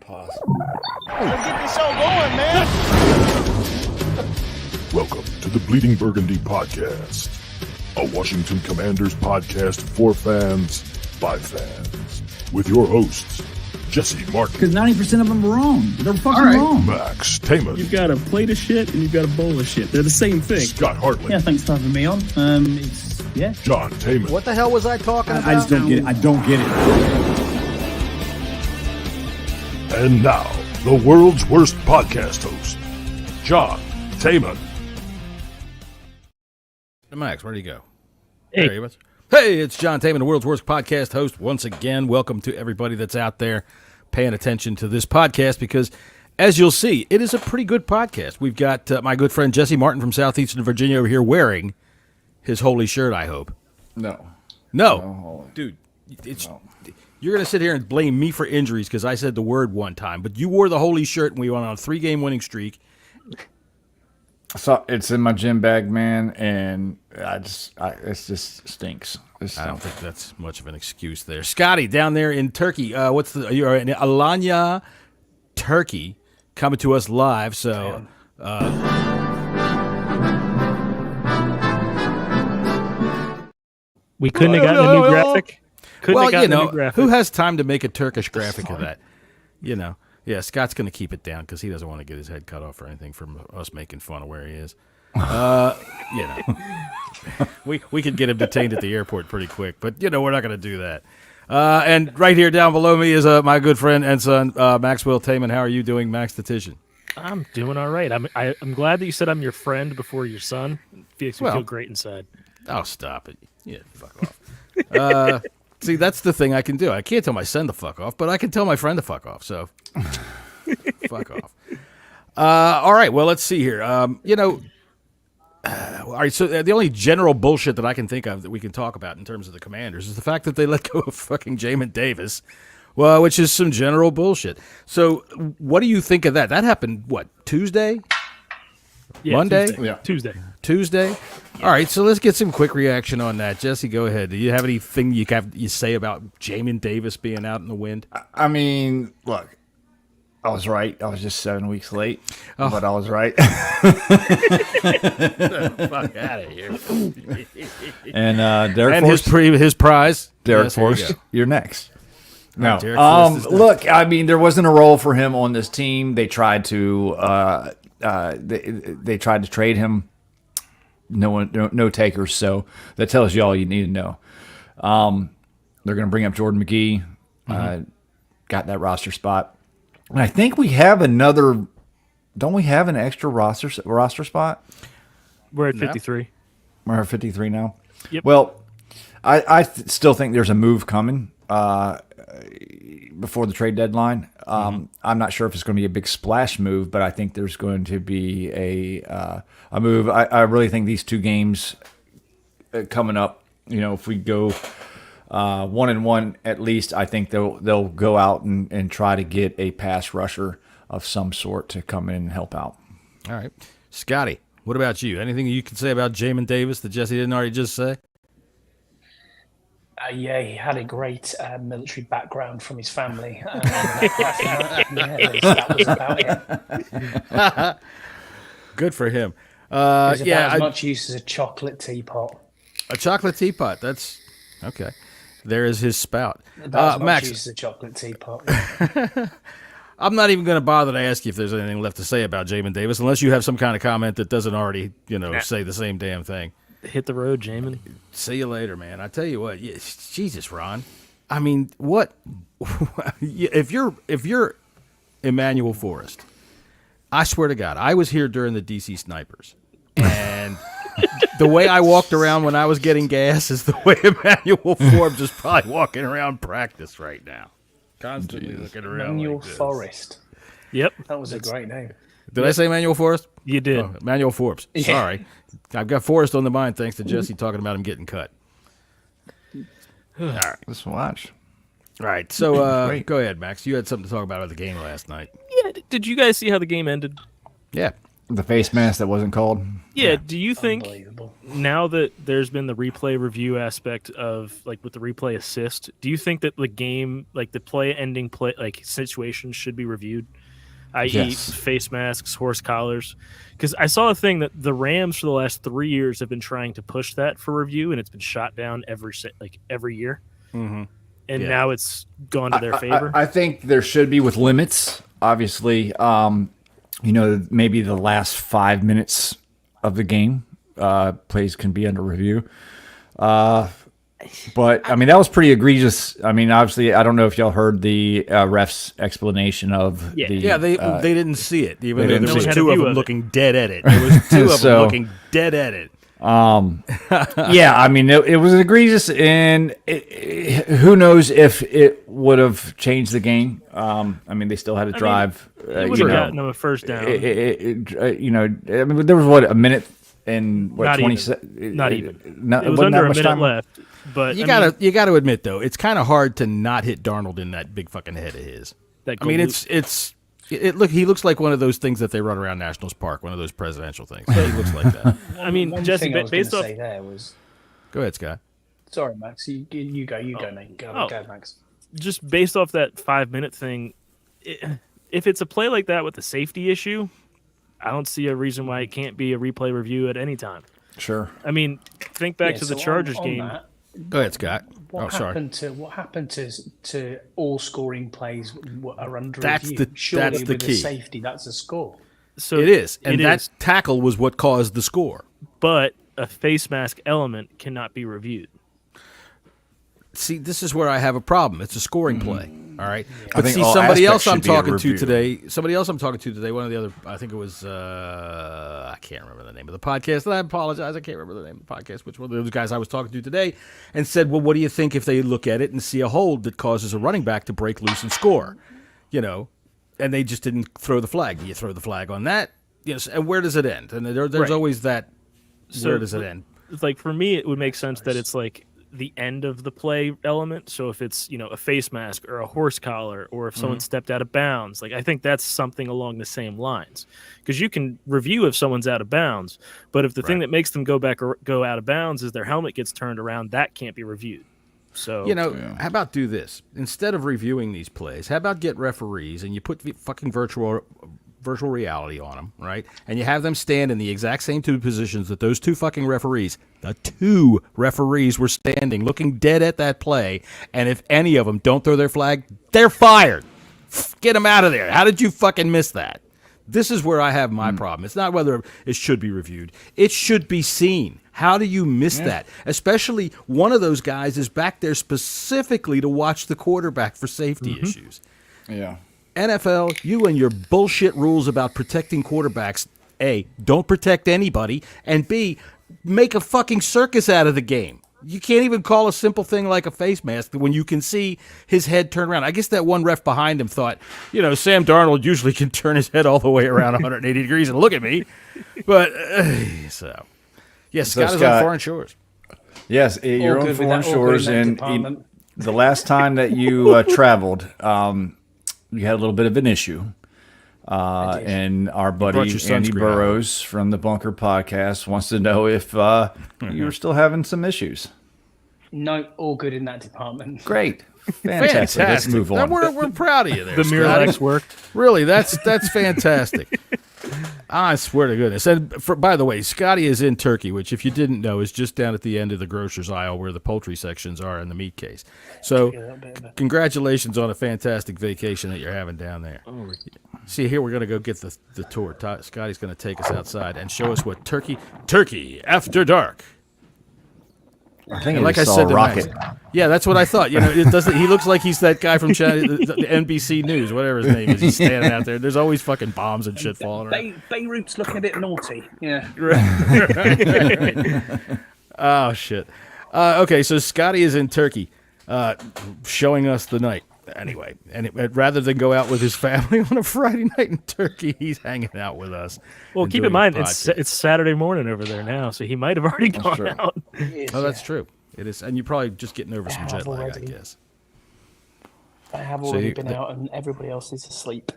Pause. Let's get this show going, man. Welcome to the Bleeding Burgundy Podcast, a Washington Commanders podcast for fans, by fans, with your hosts, Jesy Martin. Because 90% of them are wrong. They're fucking wrong. Max Taman. You've got a plate of shit and you've got a bowl of shit. They're the same thing. Scott Hartley. Yeah, thanks for having me on. John Taman. What the hell was I talking about? I just don't get it. I don't get it. And now, the world's worst podcast host, John Taman. Max, where'd he go? Hey. There he was. Hey, it's John Taman, the world's worst podcast host. Once again, welcome to everybody that's out there paying attention to this podcast because, as you'll see, it is a pretty good podcast. We've got my good friend Jesy Martin from Southeastern Virginia over here wearing his holy shirt, I hope. No. Dude, you're going to sit here and blame me for injuries because I said the word one time, but you wore the holy shirt and we went on a 3-game winning streak. So it's in my gym bag, man, and it just stinks. I don't think that's much of an excuse there. Scotty, down there in Turkey, you're in Alanya, Turkey, coming to us live. So, we couldn't have gotten a new graphic. Who has time to make a Turkish graphic of that? You know. Yeah, Scott's going to keep it down because he doesn't want to get his head cut off or anything from us making fun of where he is. We could get him detained at the airport pretty quick, but, we're not going to do that. And right here down below me is my good friend and son, Maxwell Taman. How are you doing, Max the Titian? I'm doing all right. I'm glad that you said I'm your friend before your son. Makes me feel great inside. Oh, stop it. Yeah, fuck off. See, that's the thing I can do. I can't tell my son to fuck off, but I can tell my friend to fuck off, so fuck off. All right, well, let's see here. All right, so the only general bullshit that I can think of that we can talk about in terms of the Commanders is the fact that they let go of fucking Jamin Davis, well, which is some general bullshit. So what do you think of that? That happened, what, Tuesday? Yeah, Monday? Tuesday. Yeah. Tuesday? All right, so let's get some quick reaction on that. Jesy, go ahead. Do you have anything you say about Jamin Davis being out in the wind? I mean, look, I was right. I was just 7 weeks late, but I was right. Fuck out of here. And Derek and Forrest, his prize. Derek Yes, here we Forrest, go. you're next. No, Derek Forrest is next. look, I mean, there wasn't a role for him on this team. They tried to they tried to trade him. No takers. So that tells you all you need to know. They're going to bring up Jordan McGee. Got that roster spot, and I think we have another. Don't we have an extra roster spot? We're at 53. We're at 53 now. Yep. Well, I still think there's a move coming before the trade deadline. I'm not sure if it's going to be a big splash move, but I think there's going to be a move. I really think these 2 games coming up, if we go 1-1 at least, I think they'll go out and try to get a pass rusher of some sort to come in and help out. All right. Scotty, what about you? Anything you can say about Jamin Davis that Jesy didn't already just say? Yeah, he had a great military background from his family. That was about it. Good for him. It was about as much use as a chocolate teapot. A chocolate teapot. That's okay. There is his spout. About as much Max, use as a chocolate teapot. I'm not even going to bother to ask you if there's anything left to say about Jamin Davis, unless you have some kind of comment that doesn't already, say the same damn thing. Hit the road, Jamin. See you later, man. I tell you what, Jesus, Ron. I mean, what? If you're Emmanuel Forrest, I swear to God, I was here during the DC Snipers, and the way I walked around when I was getting gas is the way Emmanuel Forbes is probably walking around practice right now, constantly looking around. Emmanuel like this. Forrest. Yep. That was a great name. Did I say Emmanuel Forrest? You did. Oh, Emmanuel Forbes. Yeah. Sorry. I've got Forrest on the mind thanks to Jesy talking about him getting cut. All right. Let's watch. All right. So Great. go ahead, Max. You had something to talk about the game last night. Yeah. Did you guys see how the game ended? Yeah. The face mask that wasn't called. Yeah. Do you think Unbelievable. now that there's been the replay review aspect of like with the replay assist, do you think that the game, like the ending play like situations should be reviewed? I.e., Yes. face masks, horse collars. Because I saw a thing that the Rams for the last 3 years have been trying to push that for review, and it's been shot down every year. Mm-hmm. And Yeah. now it's gone to their favor. I think there should be with limits. Obviously, maybe the last 5 minutes of the game plays can be under review. But I mean, that was pretty egregious. I mean, obviously, I don't know if y'all heard the ref's explanation of the. Yeah, they didn't see it, even though didn't there was see it. two of them looking dead at it. There was two of them So- looking dead at it. Yeah, I mean, it was egregious, and who knows if it would have changed the game. I mean, they still had to drive. It would have gotten them a first down. I mean, there was a minute and Not 20 even. Not even. It It was under a minute left. But You gotta admit though, it's kind of hard to not hit Darnold in that big fucking head of his. I mean, he looks like one of those things that they run around Nationals Park, one of those presidential things. He looks like that. I mean, One Jesse, thing I was based going off. to say there was, Go ahead, Scott. sorry, Max, you go, mate. Go, Max. Just based off that 5-minute thing, if it's a play like that with a safety issue, I don't see a reason why it can't be a replay review at any time. Sure. I mean, think back Yeah, to the so Chargers on game. that, Go ahead, Scott. what happened to all scoring plays are under That's review? Surely that's the with key. a safety, that's a score. So It is, and it that is, tackle was what caused the score. but a face mask element cannot be reviewed. See, this is where I have a problem. It's a scoring play. All right. I But think see, all somebody aspects else I'm should be a talking to review. today, one of the other, I think it was, I can't remember the name of the podcast, and I apologize. I can't remember the name of the podcast, which one of those guys I was talking to today, and said, well, what do you think if they look at it and see a hold that causes a running back to break loose and score? And they just didn't throw the flag. Do you throw the flag on that? Yes. And where does it end? And there's Right. always that, So, where does it end? It's like for me, it would make sense that it's like the end of the play element. So if it's a face mask or a horse collar, or if someone stepped out of bounds, like I think that's something along the same lines. Because you can review if someone's out of bounds, but if the thing that makes them go back or go out of bounds is their helmet gets turned around, that can't be reviewed. So How about do this? Instead of reviewing these plays, how about get referees and you put fucking virtual reality on them, right? And you have them stand in the exact same two positions that those two fucking referees, the two referees were standing, looking dead at that play. And if any of them don't throw their flag, they're fired. Get them out of there. How did you fucking miss that? This is where I have my problem. It's not whether it should be reviewed. It should be seen. How do you miss that? Especially one of those guys is back there specifically to watch the quarterback for safety issues. Yeah. NFL, you and your bullshit rules about protecting quarterbacks, A, don't protect anybody, and B, make a fucking circus out of the game. You can't even call a simple thing like a face mask when you can see his head turn around. I guess that one ref behind him thought, Sam Darnold usually can turn his head all the way around 180 degrees and look at me. But, yes, Scott is on foreign shores. Yes, you're on good with foreign that- all good shores, in that and department. the last time that you traveled, you had a little bit of an issue. And our buddy brought your Andy sunscreen Burrows from the Bunker Podcast wants to know if you're still having some issues. No, all good in that department. Great. Fantastic. Let's move on. We're proud of you there, the Scotty. Miralax worked. Really, that's fantastic. I swear to goodness. And by the way, Scotty is in Turkey, which, if you didn't know, is just down at the end of the grocer's aisle where the poultry sections are in the meat case. So, congratulations on a fantastic vacation that you're having down there. See, here we're going to go get the tour. Scotty's going to take us outside and show us what Turkey After Dark. I think And I like I saw said a to rocket. Max, yeah, that's what I thought. It doesn't. He looks like he's that guy from the NBC News, whatever his name is. He's standing out there. There's always fucking bombs and shit falling around. Beirut's looking a bit naughty. Yeah. Oh shit. Okay, so Scotty is in Turkey, showing us the night. Anyway, and rather than go out with his family on a Friday night in Turkey, he's hanging out with us. Well, and keep doing in mind a it's podcast. Saturday morning over there now, so he might have already gone true. out. Oh, that's true. It is, and you're probably just getting over some have jet lag, I already. guess. I have So already you- been out, and everybody else is asleep.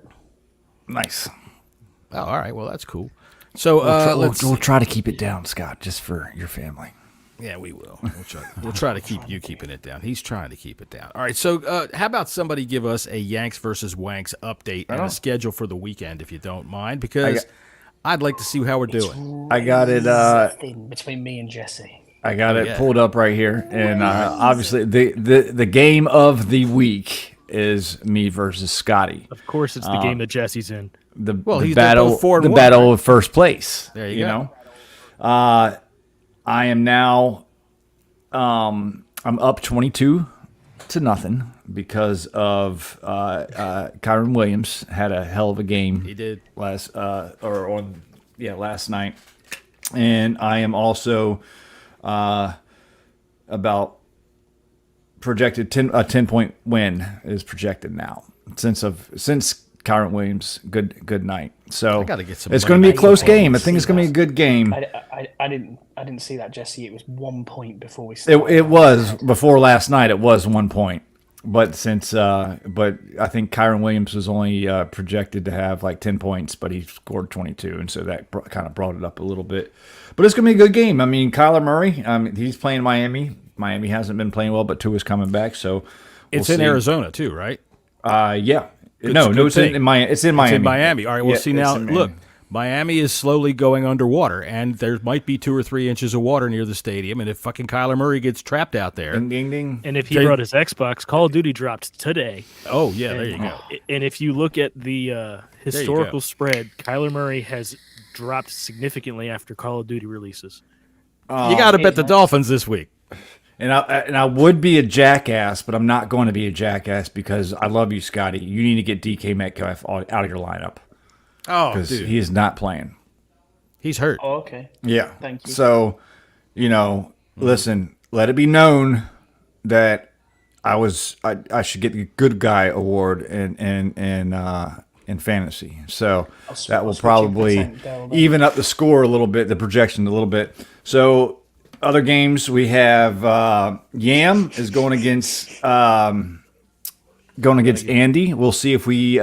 Nice. Oh, all right. Well, that's cool. So we'll try to keep it down, Scott, just for your family. Yeah, we will. We'll try to keep you keeping it down. He's trying to keep it down. All right, so how about somebody give us a Yanks versus Wanks update and a schedule for the weekend, if you don't mind, because I'd like to see how we're doing. I got it between me and Jesy. I got it pulled up right here, and obviously the game of the week is me versus Scotty. Of course, it's the game that Jesse's in. The he's battle, both 4-1, the battle of first place. There you go. know, I am now, I'm up 22-0 because of Kyron Williams had a hell of a game. He did last night, and I am also about projected a 10-point win is projected now since Kyron Williams good night. So I gotta get some it's money going to be a back. close game. I think it's going to be a good game. I didn't see that, Jesy. It was 1 point before we started. It was before last night. It was 1 point, but but I think Kyron Williams was only projected to have like 10 points, but he scored 22, and so that kind of brought it up a little bit. But it's going to be a good game. I mean, Kyler Murray, he's playing Miami. Miami hasn't been playing well, but Tua's coming back, so it's in Arizona too, right? Yeah. Good It's thing. in Miami. It's in Miami. It's in Miami. All right, we'll see now. it's in Miami. Look, Miami is slowly going underwater, and there might be 2 or 3 inches of water near the stadium. And if fucking Kyler Murray gets trapped out there, Ding, ding, ding. And if he brought his Xbox, Call of Duty dropped today. oh yeah, there you go. And if you look at the historical spread, Kyler Murray has dropped significantly after Call of Duty releases. You got to bet the Dolphins this week. And I would be a jackass, but I'm not going to be a jackass because I love you, Scotty. You need to get DK Metcalf out of your lineup Oh, because dude, he is not playing. he's hurt. Oh, okay. Yeah. Thank you. So, listen, let it be known that I should get the good guy award in fantasy. So that will probably even up the score a little bit, the projection a little bit. So other games we have Yam is going against Andy. We'll see if we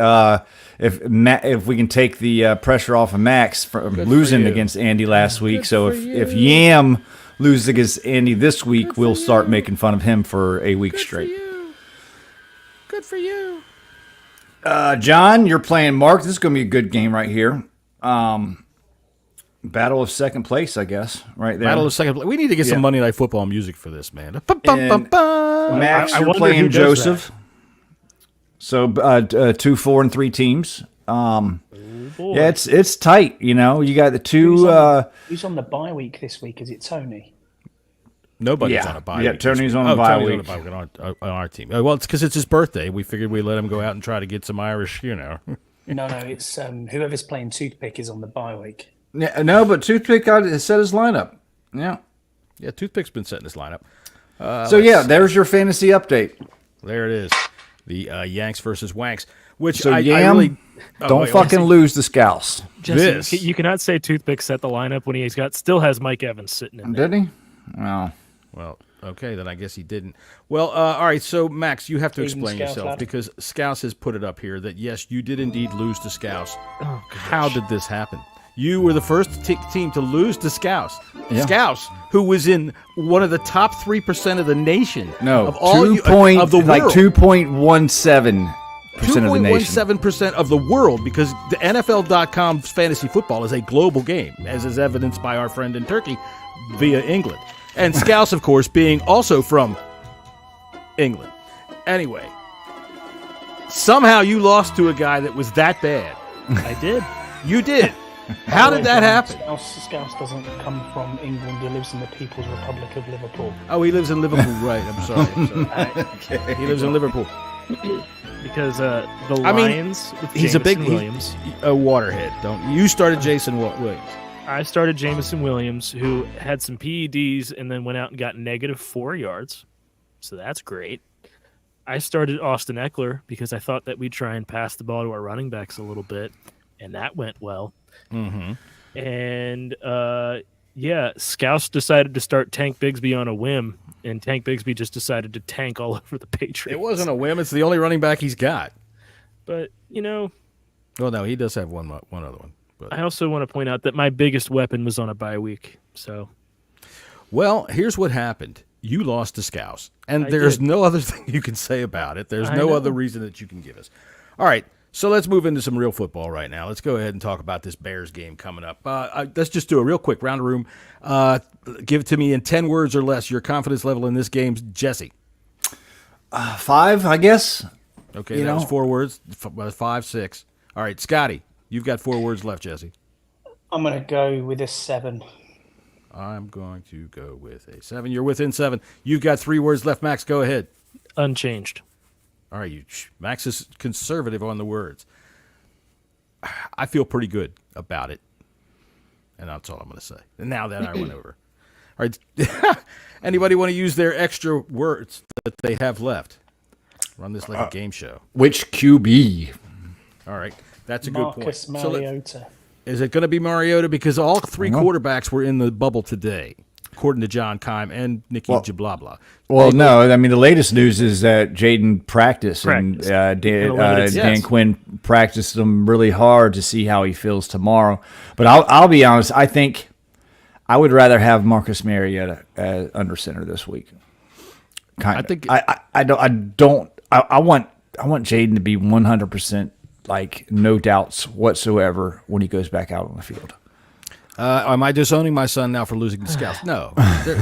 if we can take the pressure off of Max from losing against Andy last week. So if Yam loses against Andy this week, we'll start making fun of him for a week straight. Good for you. John, you're playing Mark. This is going to be a good game right here. Battle of second place, I guess, right there. Battle of second place. We need to get some Monday Night Football music for this, man. Max, I you're wonder playing who does Joseph. So 2, 4, and 3 teams. Yeah, it's tight. You got the two. Who's on the bye week this week? Is it Tony? Nobody's on a bye week. Yeah, Tony's on a bye week. On our team. Well, it's because it's his birthday. We figured we'd let him go out and try to get some Irish, No, it's whoever's playing Toothpick is on the bye week. Yeah, no, but Toothpick has set his lineup. Yeah. Yeah, Toothpick's been setting his lineup. There's your fantasy update. There it is. The Yanks versus Wanks. Which So I Yam, really don't fucking lose the Scouse. Jesse, you cannot say Toothpick set the lineup when he's still has Mike Evans sitting in there. Did he? No. Well, okay, then I guess he didn't. Well, all right, so Max, you have to Even explain Scouse yourself lad. because Scouse has put it up here that, yes, you did indeed lose to Scouse. How did this happen? You were the first team to lose to Scouse. Yeah. Scouse, who was in one of the top 3% of the nation. No, of all of the world. like 2.17% of the nation. 2.17% of the world, because the NFL.com fantasy football is a global game, as is evidenced by our friend in Turkey via England. And Scouse, of course, being also from England. Anyway, somehow you lost to a guy that was that bad. I did. You did. How did that happen? Scouse doesn't come from England. He lives in the People's Republic of Liverpool. Oh, he lives in Liverpool, right. I'm sorry. He lives in Liverpool. Because the Lions with he's a big Jameson Williams. a waterhead. Don't you started Jason Williams? I started Jameson Williams, who had some PEDs and then went out and got -4 yards. So that's great. I started Austin Eckler because I thought that we'd try and pass the ball to our running backs a little bit, and that went well. Mm-hmm. And, Scouse decided to start Tank Bigsby on a whim, and Tank Bigsby just decided to tank all over the Patriots. It wasn't a whim. It's the only running back he's got. But, Well, no, he does have one other one. But I also want to point out that my biggest weapon was on a bye week. So, well, here's what happened. You lost to Scouse, and I there's did. no other thing you can say about it. There's I no know. other reason that you can give us. All right, so let's move into some real football right now. Let's go ahead and talk about this Bears game coming up. Let's just do a real quick round of room. Give it to me in 10 words or less. Your confidence level in this game, Jesy. 5, I guess. Okay, that was 4 words. 5, 6. All right, Scotty, you've got 4 words left, Jesy. I'm going to go with a 7. I'm going to go with a 7. You're within 7. You've got 3 words left. Max, go ahead. unchanged. All right, Max is conservative on the words. I feel pretty good about it, and that's all I'm going to say. And now that I went over. All right, anybody want to use their extra words that they have left? Run this like a game show. Which QB? All right, that's a good point. Marcus Mariota. Is it going to be Mariota? Because all 3 quarterbacks were in the bubble today, according to John Keim and Nikki Jablabla. Well, no. I mean, the latest news is that Jaden practiced. And Dan Quinn practiced him really hard to see how he feels tomorrow. But I'll be honest. I think I would rather have Marcus Mariota under center this week. I want Jaden to be 100%. Like, no doubts whatsoever when he goes back out on the field. Am I disowning my son now for losing the Scouts? No,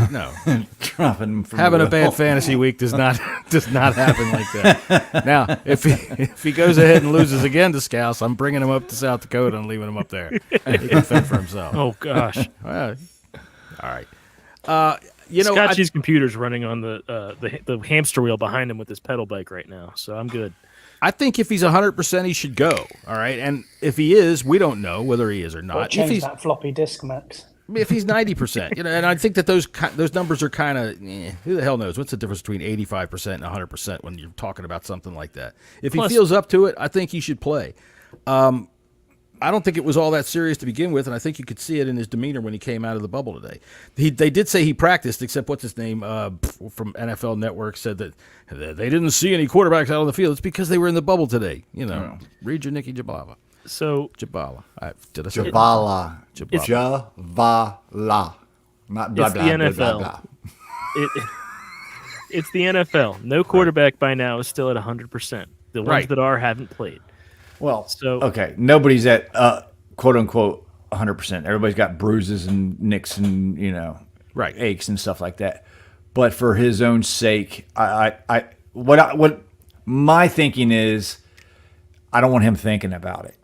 no. Dropping him from Having a bad fantasy week does not happen like that. Now, if he goes ahead and loses again to Scouts, I'm bringing him up to South Dakota and leaving him up there. He can fend for himself. Oh gosh! All right. Scotchy's computer's running on the hamster wheel behind him with his pedal bike right now, so I'm good. I think if he's 100%, he should go. All right, and if he is, we don't know whether he is or not. Change that floppy disk, Max. If he's 90%, and I think that those numbers are kind of who the hell knows what's the difference between 85% and 100% when you're talking about something like that. If he feels up to it, I think he should play. I don't think it was all that serious to begin with, and I think you could see it in his demeanor when he came out of the bubble today. They did say he practiced, except what's his name from NFL Network said that they didn't see any quarterbacks out on the field. It's because they were in the bubble today. Read your Nikki Jablava. So Jabala. Did I say Jabala. Jabala. Javala. Not blah, it's blah, the blah, NFL. blah, blah. It's the NFL. No quarterback by now is still at 100%. The ones Right. that are haven't played. Well, So- okay, nobody's at quote unquote 100%. Everybody's got bruises and nicks and Right. aches and stuff like that. But for his own sake, what my thinking is, I don't want him thinking about it.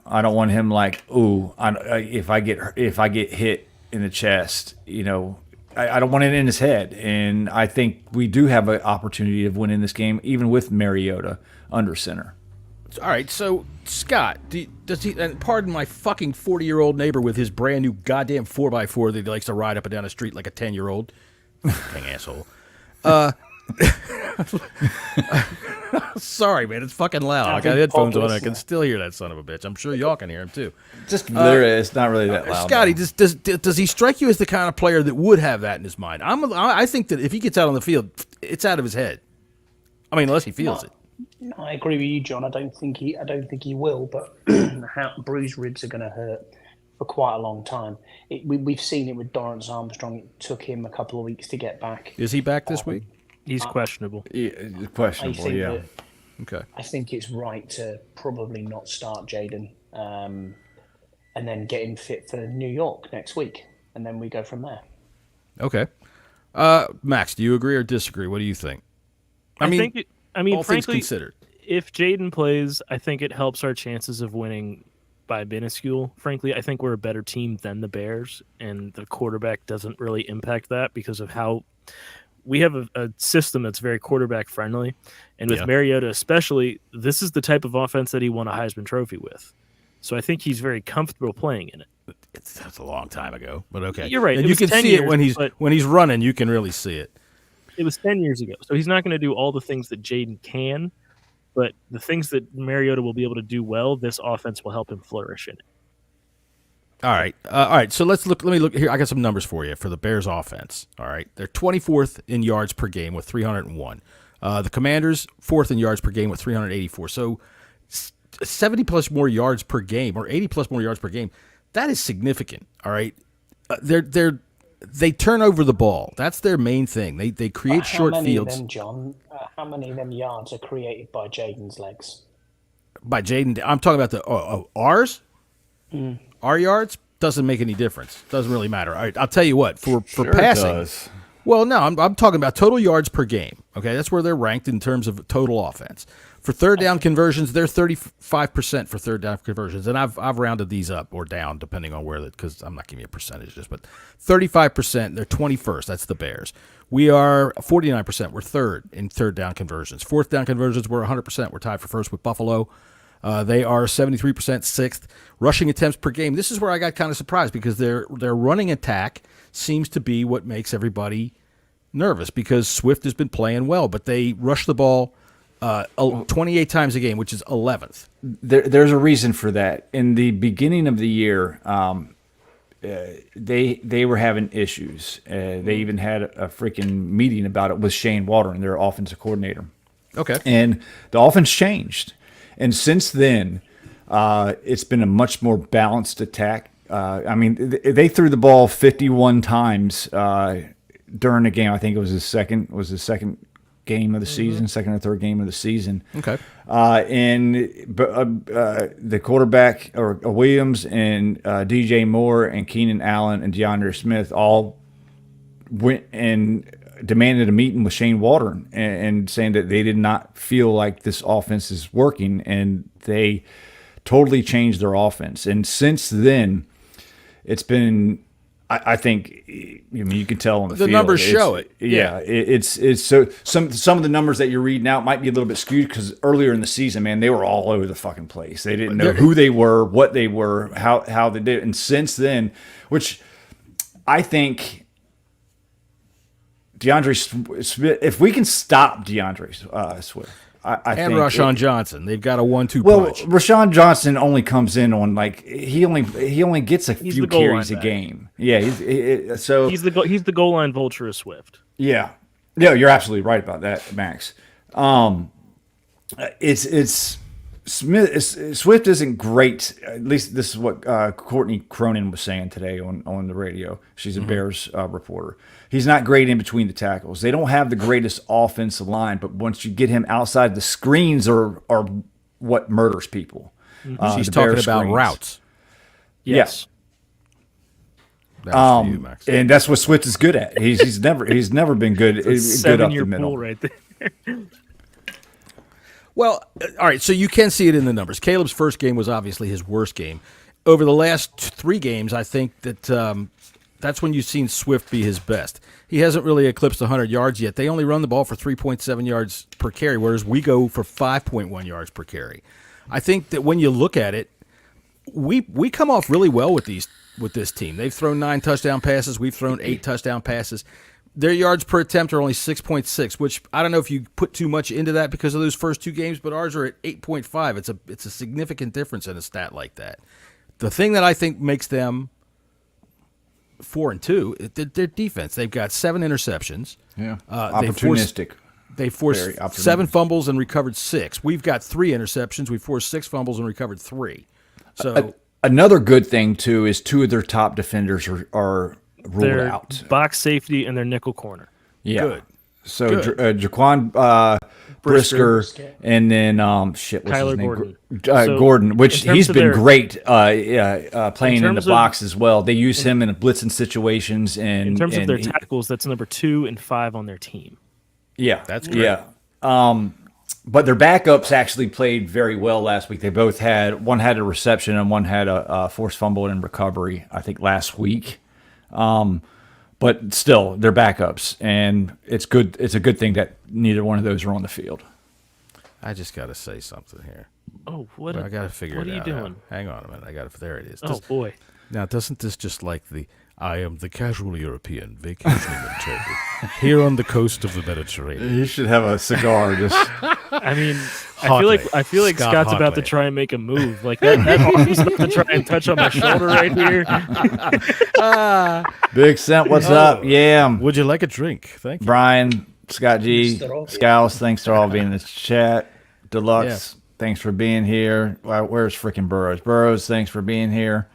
I don't want him like, ooh, if I get hit in the chest, I don't want it in his head. And I think we do have an opportunity of winning this game, even with Mariota under center. All right, so Scott, does he? And pardon my fucking 40-year-old neighbor with his brand new goddamn 4x4 that he likes to ride up and down the street like a 10-year-old. Fucking asshole. Sorry, man, it's fucking loud. I got headphones on. I can still hear that son of a bitch. I'm sure y'all can hear him too. Just literally, it's not really that loud. Scotty, does he strike you as the kind of player that would have that in his mind? I think that if he gets out on the field, it's out of his head. I mean, unless he feels it. No, I agree with you, John. I don't think he will, but bruised ribs are going to hurt for quite a long time. We've seen it with Dorrance Armstrong. It took him a couple of weeks to get back. Is he back this week? He's questionable. Questionable, yeah. Okay. I think it's right to probably not start Jaden, and then get him fit for New York next week, and then we go from there. Okay. Max, do you agree or disagree? What do you think? I mean, all things frankly, considered. if Jaden plays, I think it helps our chances of winning by minuscule. Frankly, I think we're a better team than the Bears, and the quarterback doesn't really impact that because of how we have a system that's very quarterback friendly. And with Mariota especially, this is the type of offense that he won a Heisman Trophy with. So I think he's very comfortable playing in it. That's a long time ago, but okay. You're right. And It you was can 10 see years, it when he's running. You can really see it. It was 10 years ago. So he's not going to do all the things that Jaden can, but the things that Mariota will be able to do well, this offense will help him flourish in it. All right. So let me look here. I got some numbers for you for the Bears offense. All right. They're 24th in yards per game with 301. The Commanders 4th in yards per game with 384. So 70 plus more yards per game or 80 plus more yards per game. That is significant. All right, they turn over the ball. That's their main thing. They create short fields. How many of them yards are created by Jaden's legs? By Jaden, I'm talking about the ours. Our yards doesn't make any difference. Doesn't really matter. All right, I'll tell you what. For passing, It does. well, no, I'm talking about total yards per game. Okay, that's where they're ranked in terms of total offense. For third down conversions, they're 35% for third down conversions, and I've rounded these up or down depending on where because I'm not giving you a percentage just, but 35%. They're 21st. That's the Bears. We are 49%. We're third in third down conversions. Fourth down conversions, we're 100%. We're tied for first with Buffalo. They are 73% sixth. Rushing attempts per game. This is where I got kind of surprised because their running attack seems to be what makes everybody nervous because Swift has been playing well, but they rush the ball 28 times a game, which is 11th. There's a reason for that. In the beginning of the year, they were having issues. They even had a freaking meeting about it with Shane Waldron, their offensive coordinator. Okay. And the offense changed. And since then, it's been a much more balanced attack. I mean, they threw the ball 51 times during the game. I think it was the second game of the season, second or third game of the season. Okay. And the quarterback or Williams and DJ Moore and Keenan Allen and DeAndre Smith all went and demanded a meeting with Shane Waldron and saying that they did not feel like this offense is working, and they totally changed their offense. And since then, it's been, I think, I mean, you can tell on the field. The numbers show it. Yeah, it's so some of the numbers that you're reading out might be a little bit skewed because earlier in the season, man, they were all over the fucking place. They didn't know who they were, what they were, how they did it. And since then, which I think DeAndre Smith, if we can stop DeAndre Swift, I And think Rashawn Johnson. They've got a 1-2 well, punch. Rashawn Johnson only comes in on like he only gets a He's few the goal carries a line back. game. Yeah, He's the goal line vulture of Swift. yeah, you're absolutely right about that, Max. It's Swift isn't great. At least this is what Courtney Cronin was saying today on the radio. She's a Bears reporter. He's not great in between the tackles. They don't have the greatest offensive line, but once you get him outside, the screens are what murders people. She's the talking Bears about screens. routes. Yes. That was for you, Max. And that's what Swift is good at. He's never been good good up the 7-year middle. pool right there. Well, all right, so you can see it in the numbers. Caleb's first game was obviously his worst game. Over the last 3 games, I think that that's when you've seen Swift be his best. He hasn't really eclipsed 100 yards yet. They only run the ball for 3.7 yards per carry, whereas we go for 5.1 yards per carry. I think that when you look at it, we come off really well with this team. They've thrown 9 touchdown passes. We've thrown 8 touchdown passes. Their yards per attempt are only 6.6, which I don't know if you put too much into that because of those first 2 games, but ours are at 8.5. It's a significant difference in a stat like that. The thing that I think makes them 4-2, their defense. They've got 7 interceptions. Yeah, opportunistic. They forced 7 fumbles and recovered 6. We've got 3 interceptions. We forced 6 fumbles and recovered 3. So Another good thing too is 2 of their top defenders are ruled Their out. box safety and their nickel corner. Yeah. Good. So Good. Jaquan Brisker and then what's Kyler his name? Gordon. So, Gordon, which in terms he's of been their- great playing in the terms of- box as well. They use him in blitzing situations and In terms of their he- tackles, that's number 2 and 5 on their team. Yeah, That's great. Yeah. But their backups actually played very well last week. They both one had a reception and one had a forced fumble and recovery, I think, last week. But still, they're backups, and it's good. It's a good thing that neither one of those are on the field. I just got to say something here. Oh, what? I got to figure What it are you out. doing? Hang on a minute. There it is. Oh boy. Now, doesn't this just like I am the casual European vacationing in Turkey, here on the coast of the Mediterranean. You should have a cigar. Just I mean, Hotly. I feel like Scott Scott's about to Hotly. try and make a move. Like that arm's about to try and touch on my shoulder right here. Big Cent, what's up? Yeah, Would you like a drink? Thank you. Brian, Scott G, Mr. Obvious. Scouse. Thanks for all being in the chat. Deluxe. thanks for being here. Where's freaking Burrows? Burrows, thanks for being here.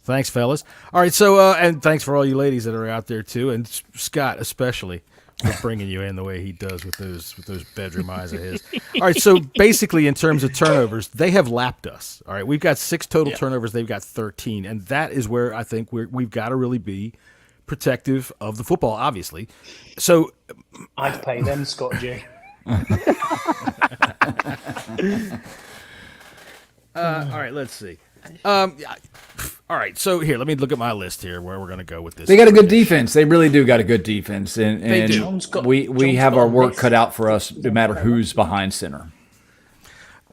Thanks, fellas. All right, so and thanks for all you ladies that are out there too, and Scott especially for bringing you in the way he does with those bedroom eyes of his. All right, so basically in terms of turnovers, they have lapped us. All right, we've got 6 total turnovers. They've got 13, and that is where I think we've got to really be protective of the football, obviously. So I'd pay them, Scott J. all right, let's see. All right, so here, let me look at my list here where we're going to go with this. They got a good defense. They really do got a good defense, and They do. we have our work cut out for us no matter who's behind center.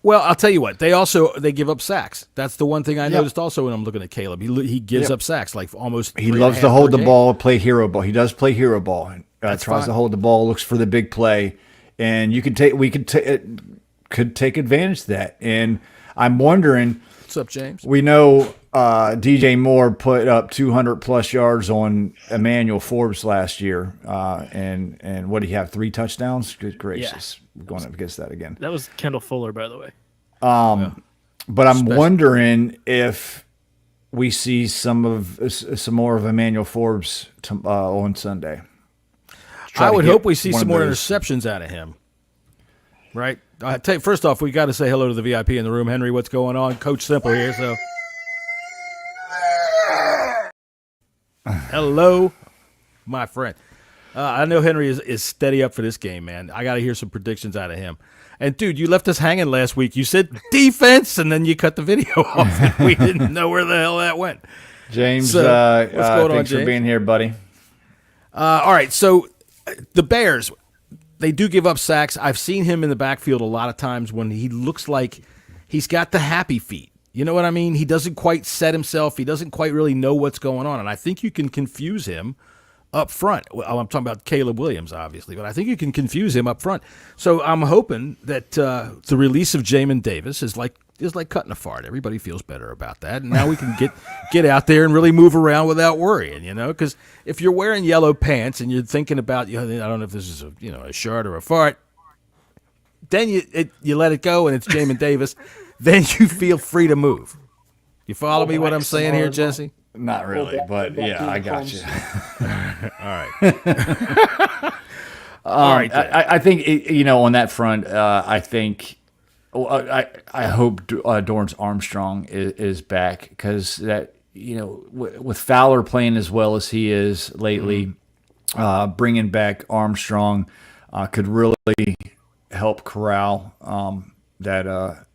Well, I'll tell you what. They give up sacks. That's the one thing I noticed also when I'm looking at Caleb. He gives up sacks like almost. He loves to hold the ball, play hero ball. He does play hero ball. Tries fine. to hold the ball, looks for the big play, and we could take advantage of that. And I'm wondering. What's up, James? We know DJ Moore put up 200+ yards on Emmanuel Forbes last year, and what did he have? 3 touchdowns? Good gracious, we're going up against that again. That was Kendall Fuller, by the way. But I'm wondering if we see some more of Emmanuel Forbes on Sunday. I would hope we see some more interceptions out of him. Right. First off, we got to say hello to the VIP in the room. Henry, what's going on? Coach Simple here. So, hello, my friend. I know Henry is steady up for this game, man. I got to hear some predictions out of him. And dude, you left us hanging last week. You said defense, and then you cut the video off, and we didn't know where the hell that went. James, what's going on, thanks James? for being here, buddy. All right, so the Bears. They do give up sacks. I've seen him in the backfield a lot of times when he looks like he's got the happy feet. You know what I mean? He doesn't quite set himself. He doesn't quite really know what's going on. And I think you can confuse him up front. Well, I'm talking about Caleb Williams, obviously, but I think you can confuse him up front. So I'm hoping that the release of Jamin Davis is like cutting a fart. Everybody feels better about that. And now we can get out there and really move around without worrying, because if you're wearing yellow pants and you're thinking about, I don't know if this is a shirt or a fart, then you let it go and it's Jamin Davis, then you feel free to move. You follow me what I'm saying here, Jesse? Not really, but yeah, I got you. All right. I think on that front, I think. I hope Dorrance Armstrong is back because that with Fowler playing as well as he is lately, bringing back Armstrong could really help corral that.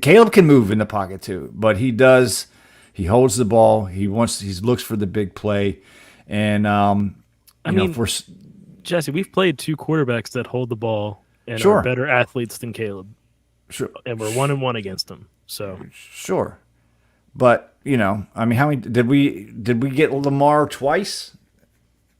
Caleb can move in the pocket too, but he does. He holds the ball. He looks for the big play, and Jesse, we've played 2 quarterbacks that hold the ball and Sure. are better athletes than Caleb. Sure. And we're 1-1 against them. So Sure, but how many did we get Lamar twice?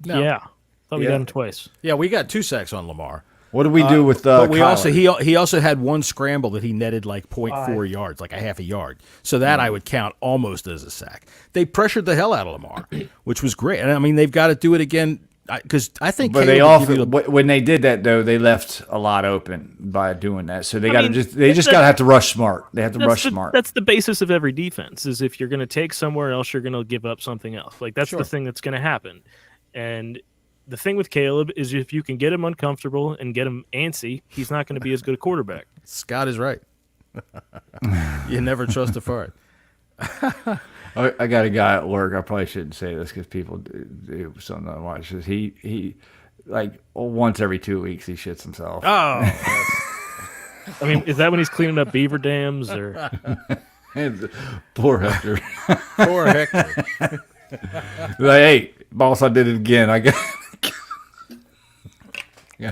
No. yeah, thought we Yeah. got him twice. Yeah, we got 2 sacks on Lamar. What did we do with? But we Kyler? he also had 1 scramble that he netted like 0.4 yards, like a half a yard. So that I would count almost as a sack. They pressured the hell out of Lamar, which was great. And I mean, they've got to do it again because I think. But Caleb they when they did that though, they left a lot open by doing that. So they got to have to rush smart. They have to rush smart. That's the basis of every defense. Is if you're going to take somewhere else, you're going to give up something else. Like that's the thing that's going to happen. And the thing with Caleb is if you can get him uncomfortable and get him antsy, he's not going to be as good a quarterback. Scott is right. You never trust a fart. I got a guy at work. I probably shouldn't say this because people do something I watch. He like once every 2 weeks he shits himself. Oh, I mean, is that when he's cleaning up beaver dams or? Poor Hector. poor Hector. Like, hey, boss, I did it again. I got.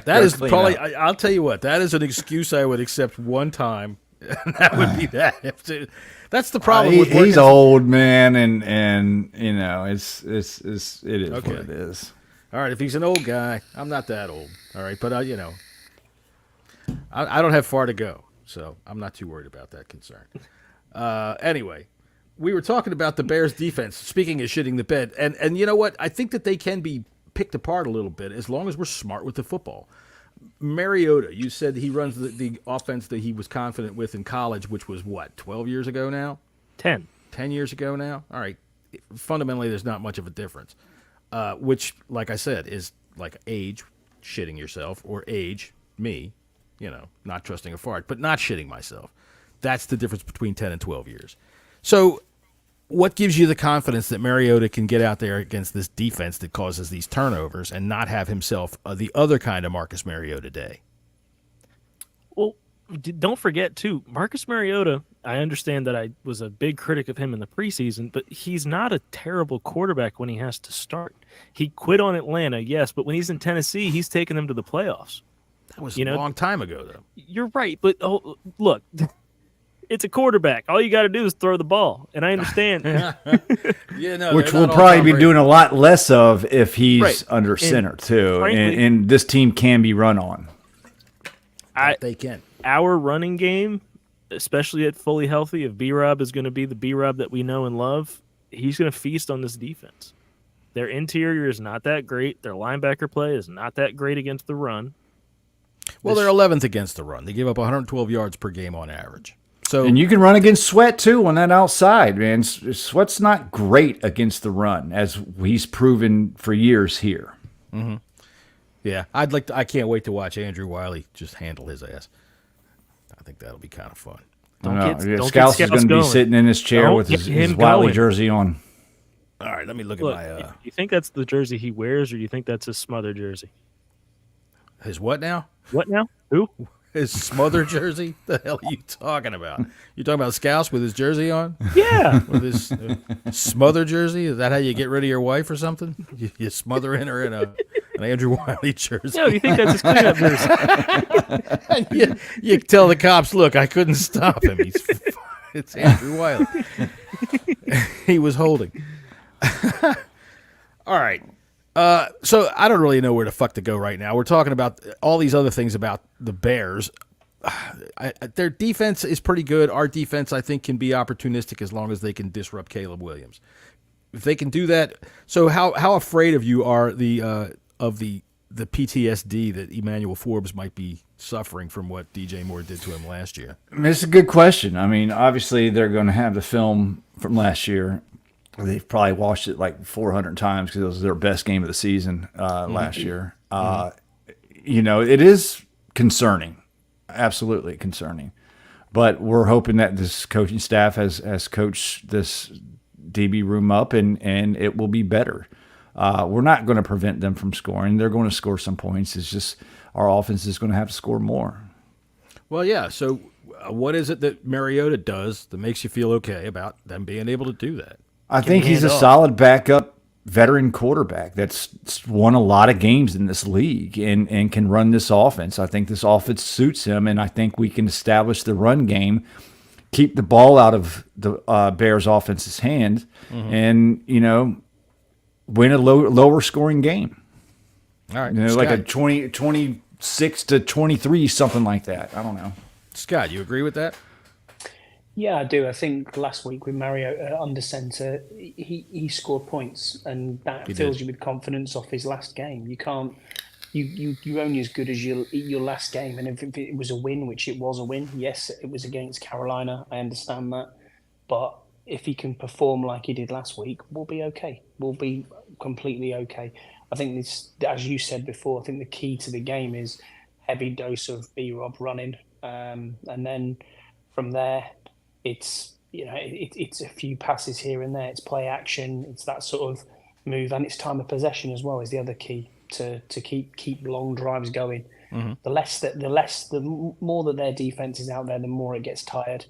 That is probably. I'll tell you what. That is an excuse I would accept one time, and that would be that. That's the problem with working. He's old, man, and it is what it is. All right, if he's an old guy, I'm not that old. All right, but I don't have far to go, so I'm not too worried about that concern. Anyway, we were talking about the Bears' defense. Speaking of shitting the bed, and you know what? I think that they can be picked apart a little bit as long as we're smart with the football. Mariota, you said he runs the offense that he was confident with in college, which was what, 12 years ago now? 10 years ago now? All right. Fundamentally, there's not much of a difference, which, like I said, is like age, shitting yourself, or age, me, not trusting a fart, but not shitting myself. That's the difference between 10 and 12 years. So what gives you the confidence that Mariota can get out there against this defense that causes these turnovers and not have himself the other kind of Marcus Mariota day? Well, don't forget, too, Marcus Mariota, I understand that I was a big critic of him in the preseason, but he's not a terrible quarterback when he has to start. He quit on Atlanta, yes, but when he's in Tennessee, he's taking them to the playoffs. That was a long time ago, though. You're right, but look, it's a quarterback. All you got to do is throw the ball, and I understand. Which we'll probably be doing a lot less of if he's under center, too. Frankly, and this team can be run on. They can. Our running game, especially at fully healthy, if B-Rob is going to be the B-Rob that we know and love, he's going to feast on this defense. Their interior is not that great. Their linebacker play is not that great against the run. Well, they're 11th against the run. They give up 112 yards per game on average. And you can run against Sweat, too, on that outside, man. Sweat's not great against the run, as he's proven for years here. Mm-hmm. Yeah, I can't wait to watch Andrew Wiley just handle his ass. I think that'll be kind of fun. Scouts is going to be sitting in his chair with his Wiley jersey on. All right, let me look at my... You think that's the jersey he wears, or do you think that's his smother jersey? His what now? What now? Who? His smother jersey? The hell are you talking about? You talking about Scouts with his jersey on? Yeah. With his smother jersey? Is that how you get rid of your wife or something? You smother in her in an Andrew Wiley jersey? No, you think that's his cleanup jersey? you tell the cops, look, I couldn't stop him. It's Andrew Wiley. He was holding. All right. So I don't really know where the fuck to go right now. We're talking about all these other things about the Bears. Their defense is pretty good. Our defense, I think, can be opportunistic as long as they can disrupt Caleb Williams. If they can do that, so how afraid of you are of the PTSD that Emmanuel Forbes might be suffering from what DJ Moore did to him last year? I mean, it's a good question. I mean, obviously they're going to have the film from last year. They've probably watched it like 400 times because it was their best game of the season last year. It is concerning, absolutely concerning. But we're hoping that this coaching staff has coached this DB room up and it will be better. We're not going to prevent them from scoring. They're going to score some points. It's just our offense is going to have to score more. Well, yeah. So what is it that Mariota does that makes you feel okay about them being able to do that? I think he's a solid backup veteran quarterback that's won a lot of games in this league and can run this offense. I think this offense suits him, and I think we can establish the run game, keep the ball out of the Bears' offense's hand, and, win a lower scoring game. All right. Like a 26 to 23, something like that. I don't know. Scott, you agree with that? Yeah, I do. I think last week with Mario under centre, he scored points, and that fills you with confidence off his last game. You can't, you're only as good as your last game. And if it was a win, which it was a win, yes, it was against Carolina. I understand that, but if he can perform like he did last week, we'll be okay. We'll be completely okay. I think this, as you said before, I think the key to the game is heavy dose of B-Rob running, and then from there. It's it's a few passes here and there. It's play action. It's that sort of move, and it's time of possession as well is the other key to keep long drives going. Mm-hmm. The more that their defense is out there, the more it gets tired,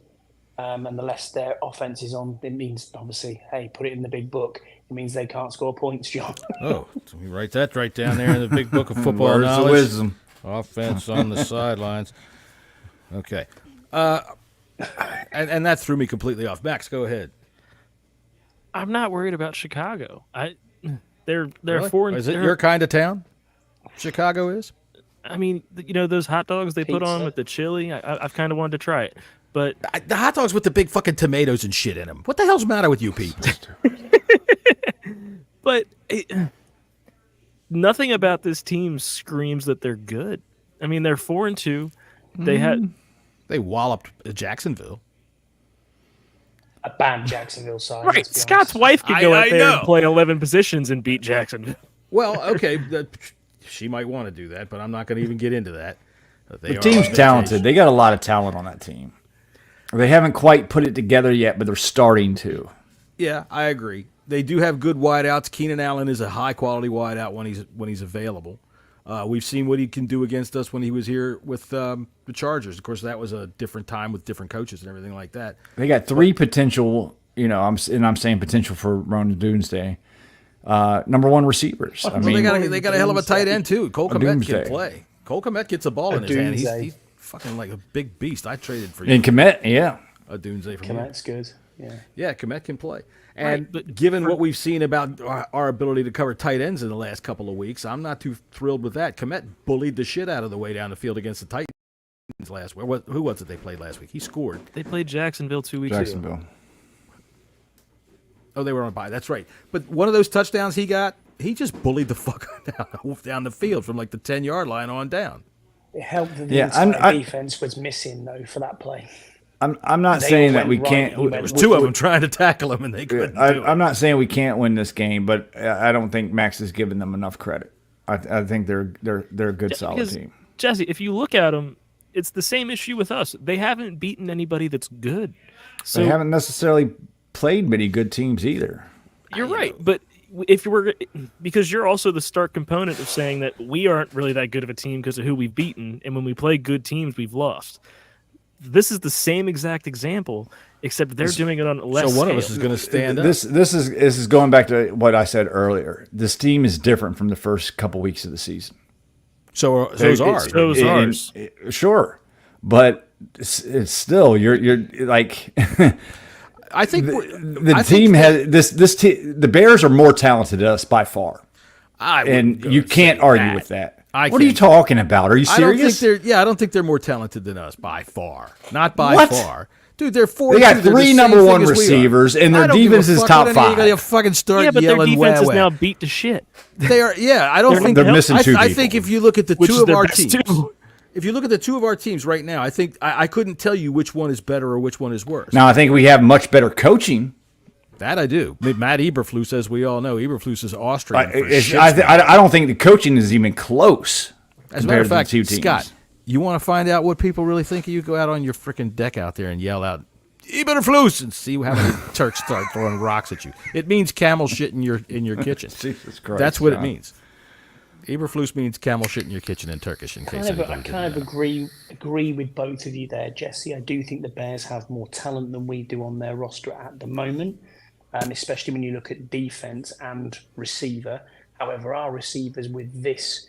and the less their offense is on. It means obviously, hey, put it in the big book. It means they can't score points, John. So we write that right down there in the big book of football Words knowledge. of wisdom. Offense on the sidelines. Okay. And that threw me completely off. Max, go ahead. I'm not worried about Chicago. They're Really? 4. Is it your kind of town? Chicago is. I mean, those hot dogs they put on with the chili. I've kind of wanted to try it, but The hot dogs with the big fucking tomatoes and shit in them. What the hell's the matter with you, Pete? nothing about this team screams that they're good. I mean, they're 4-2. They walloped Jacksonville. A bad Jacksonville side. Right. let's be Scott's honest. wife could go I out there know. and play 11 positions and beat Jacksonville. Well, okay, she might want to do that, but I'm not going to even get into that. The team's talented. They got a lot of talent on that team. They haven't quite put it together yet, but they're starting to. Yeah, I agree. They do have good wideouts. Keenan Allen is a high-quality wideout when he's available. We've seen what he can do against us when he was here with the Chargers. Of course, that was a different time with different coaches and everything like that. They got three potential, I'm saying potential for Ron Doomsday. Number one receivers. I mean, they got a hell of a tight end too. Cole Kmet Doomsday. can play. Cole Kmet gets a ball in his hand. He's fucking like a big beast. I traded for you. And Kmet, yeah. A Doomsday from Kmet's good. Yeah. Yeah, Kmet can play. And given what we've seen about our ability to cover tight ends in the last couple of weeks, I'm not too thrilled with that. Kmet bullied the shit out of the way down the field against the Titans last week. Who was it they played last week? He scored. They played Jacksonville 2 weeks ago. Oh, they were on a bye. That's right. But one of those touchdowns he got, he just bullied the fuck down the field from like the 10-yard line on down. It helped that the entire defense was missing, though, for that play. I'm not saying that we can't. There was two of them trying to tackle him, and they couldn't do it. I'm not saying we can't win this game, but I don't think Max is giving them enough credit. I think they're a good, solid team. Jesse, if you look at them, it's the same issue with us. They haven't beaten anybody that's good. So they haven't necessarily played many good teams either. You're right, but because you're also the stark component of saying that we aren't really that good of a team because of who we've beaten, and when we play good teams, we've lost. This is the same exact example, except they're doing it on less. So one scale. of us is going to stand up. This is going back to what I said earlier. This team is different from the first couple weeks of the season. So is ours. So is ours. Sure, but it's still you're like. I think the team has this. The Bears are more talented than us by far, and you can't argue with that. What are you talking about? Are you serious? I don't think they're more talented than us by far. Not by far. Dude, they're four. They got three number one receivers, and their defense is top five. Fucking start but their yelling defense is wah-wah. now beat to shit. They are. Yeah, I don't think they're missing two. I think if you look at the Which two is of their our best teams, two. if you look at the two of our teams right now, I think I couldn't tell you which one is better or which one is worse. Now I think we have much better coaching. That I do. Matt Eberflus, as we all know, Eberflus is Austrian. I don't think the coaching is even close. As a matter of fact, Scott, you want to find out what people really think of you? Go out on your freaking deck out there and yell out, Eberflus, and see how many Turks start throwing rocks at you. It means camel shit in your kitchen. Jesus Christ. That's what it means. Eberflus means camel shit in your kitchen in Turkish, in case anybody I kind of agree with both of you there, Jesse. I do think the Bears have more talent than we do on their roster at the moment, especially when you look at defense and receiver. However, our receivers with this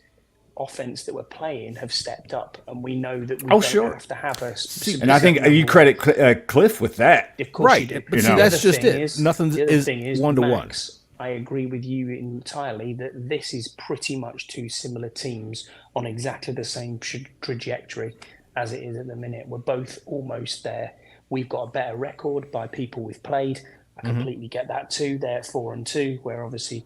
offense that we're playing have stepped up, and we know that we don't have to have a. And I think you credit Cliff with that. Of course right. you do. But see, that's just it. Nothing is one-to-one. Max, I agree with you entirely that this is pretty much two similar teams on exactly the same trajectory as it is at the minute. We're both almost there. We've got a better record by people we've played. I completely get that too. They're 4-2. We're obviously,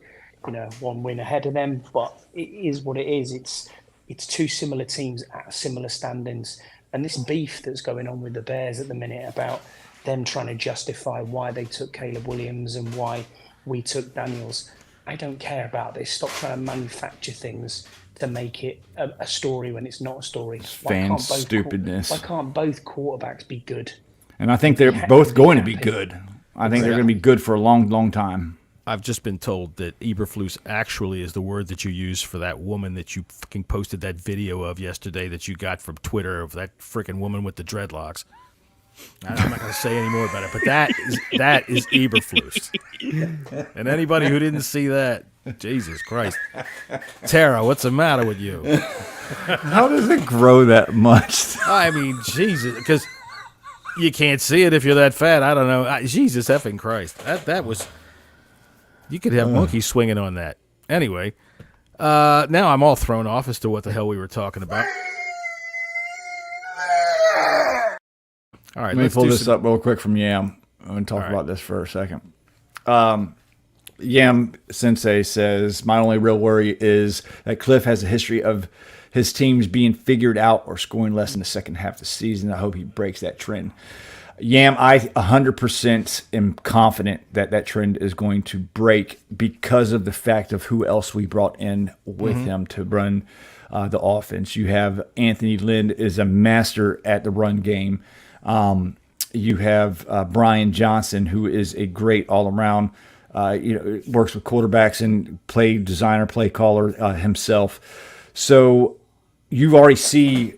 one win ahead of them, but it is what it is. It's two similar teams at similar standings, and this beef that's going on with the Bears at the minute about them trying to justify why they took Caleb Williams and why we took Daniels. I don't care about this. Stop trying to manufacture things to make it a story when it's not a story. Fan stupidness. Why can't both quarterbacks be good? And I think they're both going to be good. I think they're going to be good for a long, long time. I've just been told that Eberflus actually is the word that you use for that woman that you fucking posted that video of yesterday that you got from Twitter of that freaking woman with the dreadlocks. I'm not going to say any more about it, but that is Eberflus. And anybody who didn't see that, Jesus Christ. Tara, what's the matter with you? How does it grow that much? I mean, Jesus, because you can't see it if you're that fat. I don't know. Jesus effing Christ. That was... You could have monkeys swinging on that. Anyway, now I'm all thrown off as to what the hell we were talking about. All right, let me pull this up real quick from Yam. I'm going to talk about this for a second. Yam Sensei says, my only real worry is that Cliff has a history of his team's being figured out or scoring less in the second half of the season. I hope he breaks that trend. Yam, I 100% am confident that that trend is going to break because of the fact of who else we brought in with him to run the offense. You have Anthony Lynn is a master at the run game. You have Brian Johnson, who is a great all-around, works with quarterbacks and play designer, play caller himself. So you already see,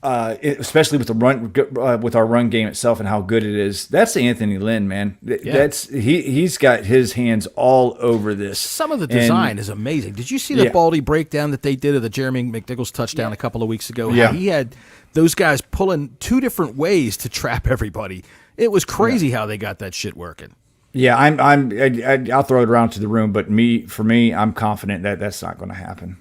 especially with the run, with our run game itself and how good it is. That's Anthony Lynn, man. He's got his hands all over this. Some of the design is amazing. Did you see the Baldy breakdown that they did of the Jeremy McNichols touchdown a couple of weeks ago? Yeah. He had those guys pulling two different ways to trap everybody. It was crazy how they got that shit working. Yeah, I'll throw it around to the room, but for me, I'm confident that that's not going to happen.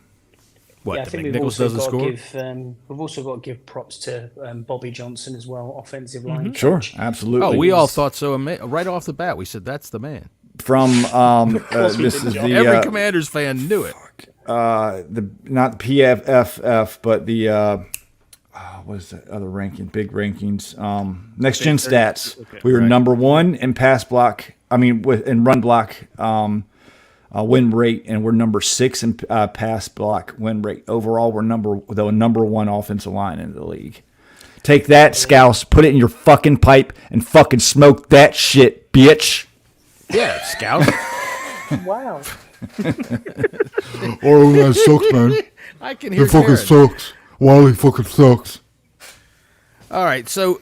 What, I think we've also got to give props to Bobby Johnson as well, offensive line. Sure, absolutely. Oh, we all thought so. Right off the bat, we said that's the man. From this is the every Commanders fan knew it. Not the PFF, but the what is the other ranking? Big rankings. Next Gen Stats. Okay, We were number 1 in pass block. In run block. Win rate, and we're number 6 in pass block win rate. Overall, we're number 1 offensive line in the league. Take that, Scouse. Put it in your fucking pipe and fucking smoke that shit, bitch. Yeah, Scout. Wow. Oh, that sucks, man. I can hear It fucking Jared. sucks. Wally fucking sucks. All right, so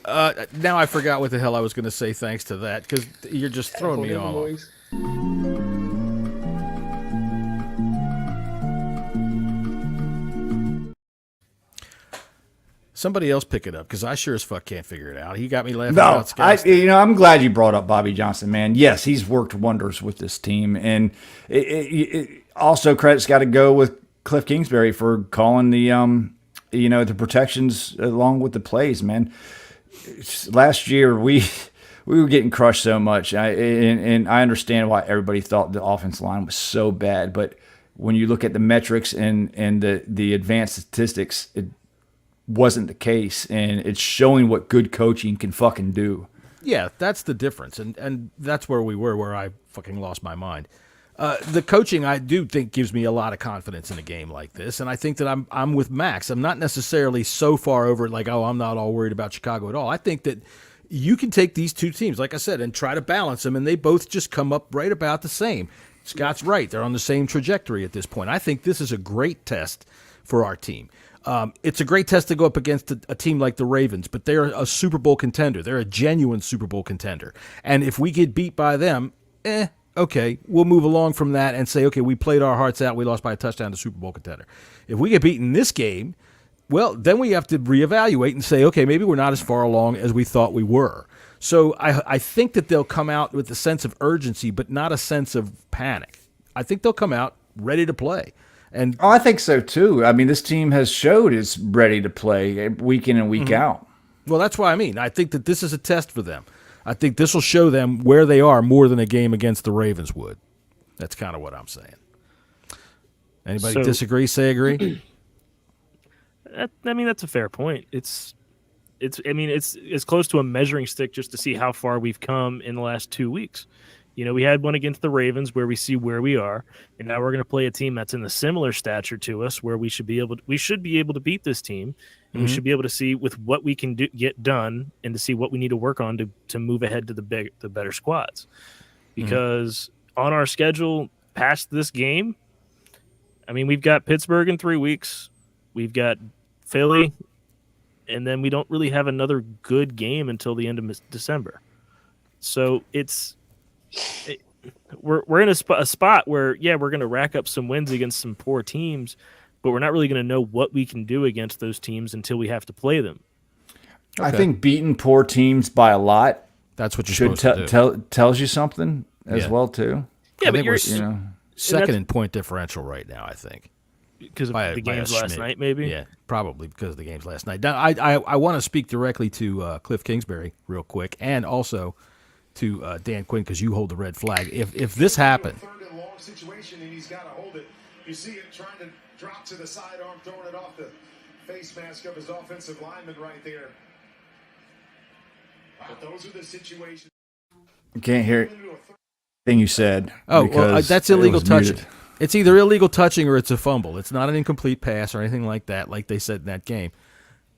now I forgot what the hell I was going to say thanks to that, because you're just throwing me off. Somebody else pick it up, because I sure as fuck can't figure it out. He got me laughing No, about Scouts. I'm glad you brought up Bobby Johnson, man. Yes, he's worked wonders with this team, and also credit's got to go with Cliff Kingsbury for calling the protections along with the plays, man. Last year we were getting crushed so much, and I understand why everybody thought the offensive line was so bad, but when you look at the metrics and the advanced statistics, it wasn't the case, and it's showing what good coaching can fucking do. Yeah, that's the difference, and that's where we were, where I fucking lost my mind. The coaching, I do think, gives me a lot of confidence in a game like this, and I think that I'm with Max. I'm not necessarily so far over it, like, oh, I'm not all worried about Chicago at all. I think that you can take these two teams, like I said, and try to balance them, and they both just come up right about the same. Scott's right. They're on the same trajectory at this point. I think this is a great test for our team. It's a great test to go up against a team like the Ravens, but they're a Super Bowl contender. They're a genuine Super Bowl contender. And if we get beat by them, okay, we'll move along from that and say, okay, we played our hearts out. We lost by a touchdown to Super Bowl contender. If we get beaten in this game, well, then we have to reevaluate and say, okay, maybe we're not as far along as we thought we were. So I think that they'll come out with a sense of urgency, but not a sense of panic. I think they'll come out ready to play. And I think so too. I mean, this team has showed it's ready to play week in and week out. Well, that's what I mean. I think that this is a test for them. I think this will show them where they are more than a game against the Ravens would. That's kind of what I'm saying. Anybody disagree? Say agree. That's a fair point. It's as close to a measuring stick just to see how far we've come in the last 2 weeks. We had one against the Ravens where we see where we are, and now we're going to play a team that's in a similar stature to us, where we should be able to beat this team, and we should be able to see with what we can get done, and to see what we need to work on to move ahead to the better squads. Because on our schedule past this game, we've got Pittsburgh in 3 weeks, we've got Philly, and then we don't really have another good game until the end of December. So we're in a spot where, we're going to rack up some wins against some poor teams, but we're not really going to know what we can do against those teams until we have to play them. Okay. I think beating poor teams by a lot, that's what you're supposed to do. Tells you something as well too. Yeah, but you're second in point differential right now, I think. Because of the games last night, maybe? Yeah, probably because of the games last night. Now, I want to speak directly to Cliff Kingsbury real quick, and also to Dan Quinn, because you hold the red flag. If this happened, third and long situation, and he's got to hold it. You see it trying to drop to the sidearm, throwing it off the face mask of his offensive lineman right there. But those are the situations. You can't hear anything you said. Oh, well, because that's it illegal was touching. muted. It's either illegal touching or it's a fumble. It's not an incomplete pass or anything like that, like they said in that game.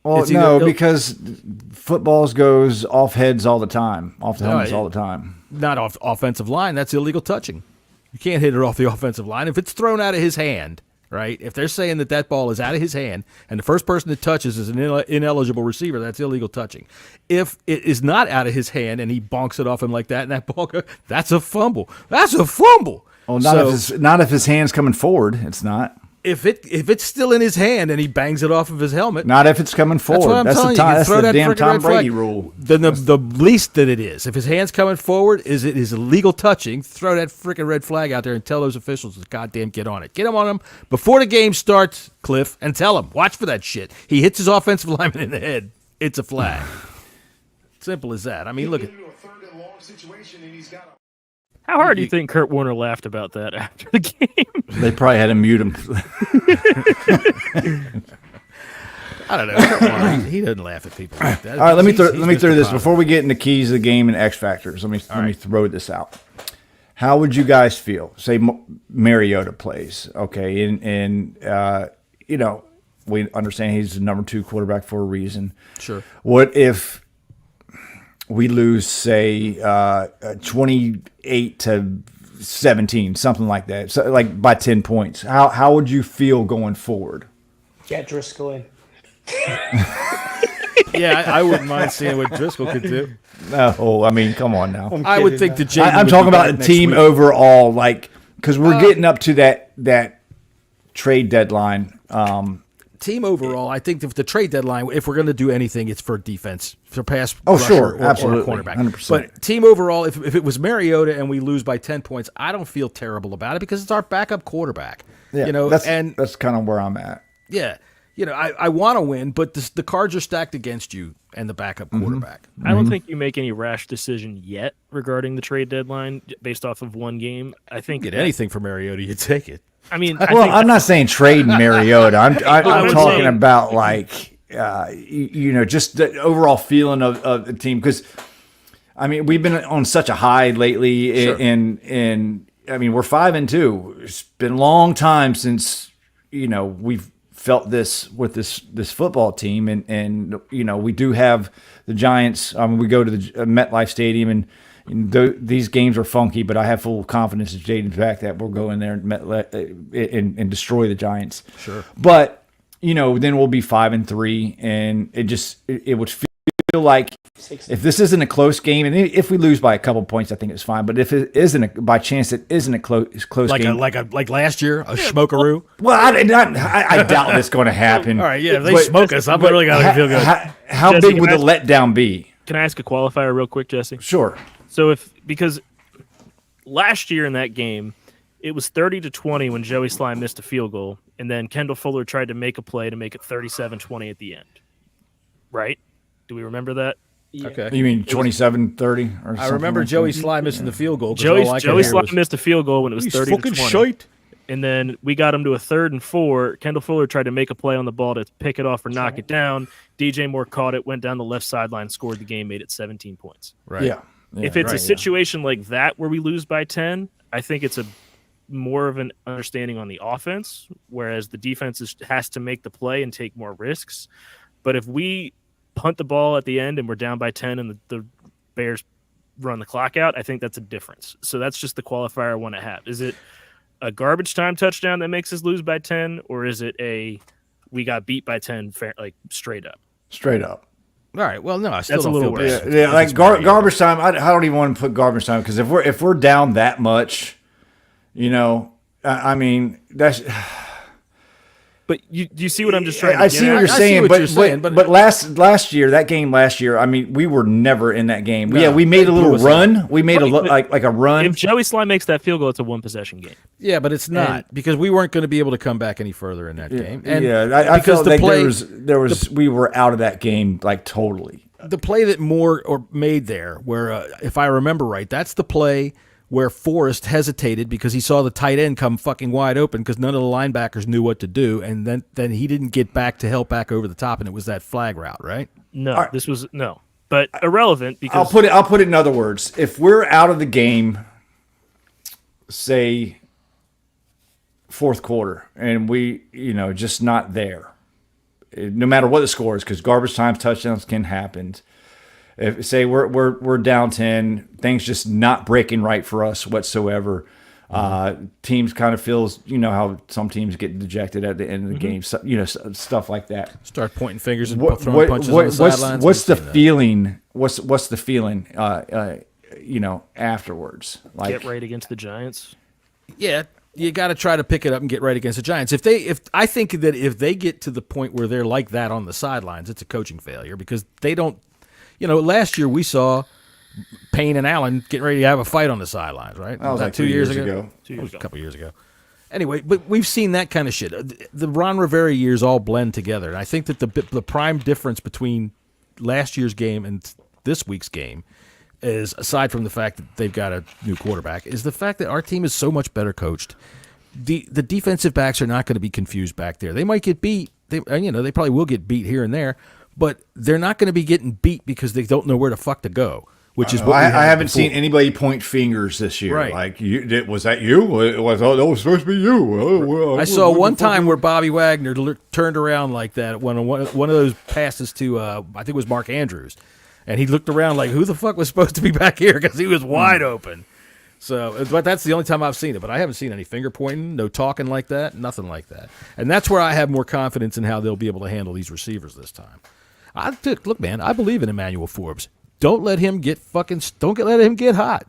Well, It's either no, because footballs goes off heads all the time, off the helmets all the time. Not off offensive line. That's illegal touching. You can't hit it off the offensive line. If it's thrown out of his hand, right? If they're saying that ball is out of his hand and the first person that touches is an ineligible receiver, that's illegal touching. If it is not out of his hand and he bonks it off him like that and that ball goes, that's a fumble. That's a fumble. Well, not if his hand's coming forward. It's not. If it's still in his hand and he bangs it off of his helmet, Not if it's coming forward. That's what I'm telling you. You That's throw the that damn frickin' Tom red flag. Brady rule. Then the least that it is. If his hand's coming forward, it is illegal touching. Throw that freaking red flag out there and tell those officials to goddamn get on it. Get them on him before the game starts, Cliff, and tell him, watch for that shit. He hits his offensive lineman in the head. It's a flag. Simple as that. I mean, look at. Into a third and long situation, and he's got a How hard do you think Kurt Warner laughed about that after the game? They probably had to mute him. I don't know. He doesn't laugh at people like that. All right, let me throw He's this Mr. before we get into keys of the game and X factors. Let me throw this out. How would you guys feel? Say Mariota plays, okay, and we understand he's the number 2 quarterback for a reason. Sure. What if we lose, say, 28-17, something like that, so like by 10 points? How would you feel going forward? Get Driscoll in. Yeah, I wouldn't mind seeing what Driscoll could do. No, I mean, come on now. I would think that Jaden I'm would talking be about back the next team week. overall, like, because we're getting up to that trade deadline. Team overall, I think if the trade deadline, if we're going to do anything, it's for defense, for pass. Oh, rusher sure, or absolutely, cornerback. 100%. But team overall, if it was Mariota and we lose by 10 points, I don't feel terrible about it because it's our backup quarterback. Yeah, that's kind of where I'm at. Yeah, I want to win, but the cards are stacked against you and the backup quarterback. I don't think you make any rash decision yet regarding the trade deadline based off of one game. I think Get anything from Mariota, you take it. I mean, Well, I'm not saying trading Mariota. I'm I'm talking saying- about like just the overall feeling of the team, because I mean we've been on such a high lately, Sure. and I mean we're 5-2. It's been a long time since we've felt this with this football team, and we do have the Giants. We go to the MetLife Stadium, and these games are funky, but I have full confidence in Jaden's back that we'll go in there and destroy the Giants. Sure. But then we'll be 5-3, and it would feel like if this isn't a close game, and if we lose by a couple points, I think it's fine. But if it isn't, by chance it isn't a close game, like last year, a smokeroo. well, I doubt it's going to happen. All right, yeah, if they smoke us, I'm really gonna feel good. How Jesse, big would the letdown be? can I ask a qualifier real quick, Jesse? Sure. So because last year in that game, it was 30-20 when Joey Slime missed a field goal, and then Kendall Fuller tried to make a play to make it 37-20 at the end. Right? Do we remember that? Okay. You mean 27-30 or something? I remember like Joey that? Sly missing the field goal. 'cause Joey all I could Slime hear was, missed a field goal when it was "He's 30 fucking to 20. shite." And then we got him to a 3rd and 4. Kendall Fuller tried to make a play on the ball to pick it off or knock it down. DJ Moore caught it, went down the left sideline, scored the game, made it 17 points. Right. Yeah. If it's a right, situation like that where we lose by 10, I think it's a more of an understanding on the offense, whereas the defense has to make the play and take more risks. But if we punt the ball at the end and we're down by 10 and the Bears run the clock out, I think that's a difference. So that's just the qualifier I want to have. Is it a garbage time touchdown that makes us lose by 10, or is it we got beat by 10 like straight up? Straight up. All right. Well, no, I still That's a don't little feel worse. bad. Yeah, like garbage time. I don't even want to put garbage time, because if we're down that much, I mean that's. But you see what I'm just trying to I get see at? what you're I see saying, what you're saying, but last year, that game last year, I mean, we were never in that game. No, Yeah, we made a they little blew us run. We made Right, but like a run. If Joey Slime makes that field goal, it's a 1-possession game. Yeah, but it's not because we weren't going to be able to come back any further in that game. And I because felt the like play, there was we were out of that game like totally. the play that Moore made there, where if I remember right, that's the play where Forrest hesitated because he saw the tight end come fucking wide open because none of the linebackers knew what to do, and then he didn't get back to help back over the top, and it was that flag route, right? No, right. this was no, but irrelevant because I'll put it in other words. If we're out of the game, say fourth quarter, and we, just not there, no matter what the score is, because garbage times, touchdowns can happen. If say we're down 10, things just not breaking right for us whatsoever. Teams kind of feels, how some teams get dejected at the end of the game, so, stuff like that. Start pointing fingers and throwing punches on the sidelines. What's the feeling? What's the feeling? Afterwards, like get right against the Giants. Yeah, you got to try to pick it up and get right against the Giants. I think that if they get to the point where they're like that on the sidelines, it's a coaching failure because they don't. Last year we saw Payne and Allen getting ready to have a fight on the sidelines, right? That was like 2 years ago. 2 years ago. A couple years ago. Anyway, but we've seen that kind of shit. The Ron Rivera years all blend together, and I think that the prime difference between last year's game and this week's game is, aside from the fact that they've got a new quarterback, is the fact that our team is so much better coached. The defensive backs are not going to be confused back there. They might get beat. They probably will get beat here and there, but they're not going to be getting beat because they don't know where the fuck to go. Which is what I haven't seen anybody point fingers this year. Right. Like, was that you? That was supposed to be you. I saw one time where Bobby Wagner turned around like that when one of those passes to I think it was Mark Andrews, and he looked around like, who the fuck was supposed to be back here because he was wide open. So, but that's the only time I've seen it. But I haven't seen any finger pointing, no talking like that, nothing like that. And that's where I have more confidence in how they'll be able to handle these receivers this time. Look, man, I believe in Emmanuel Forbes. Don't let him get let him get hot.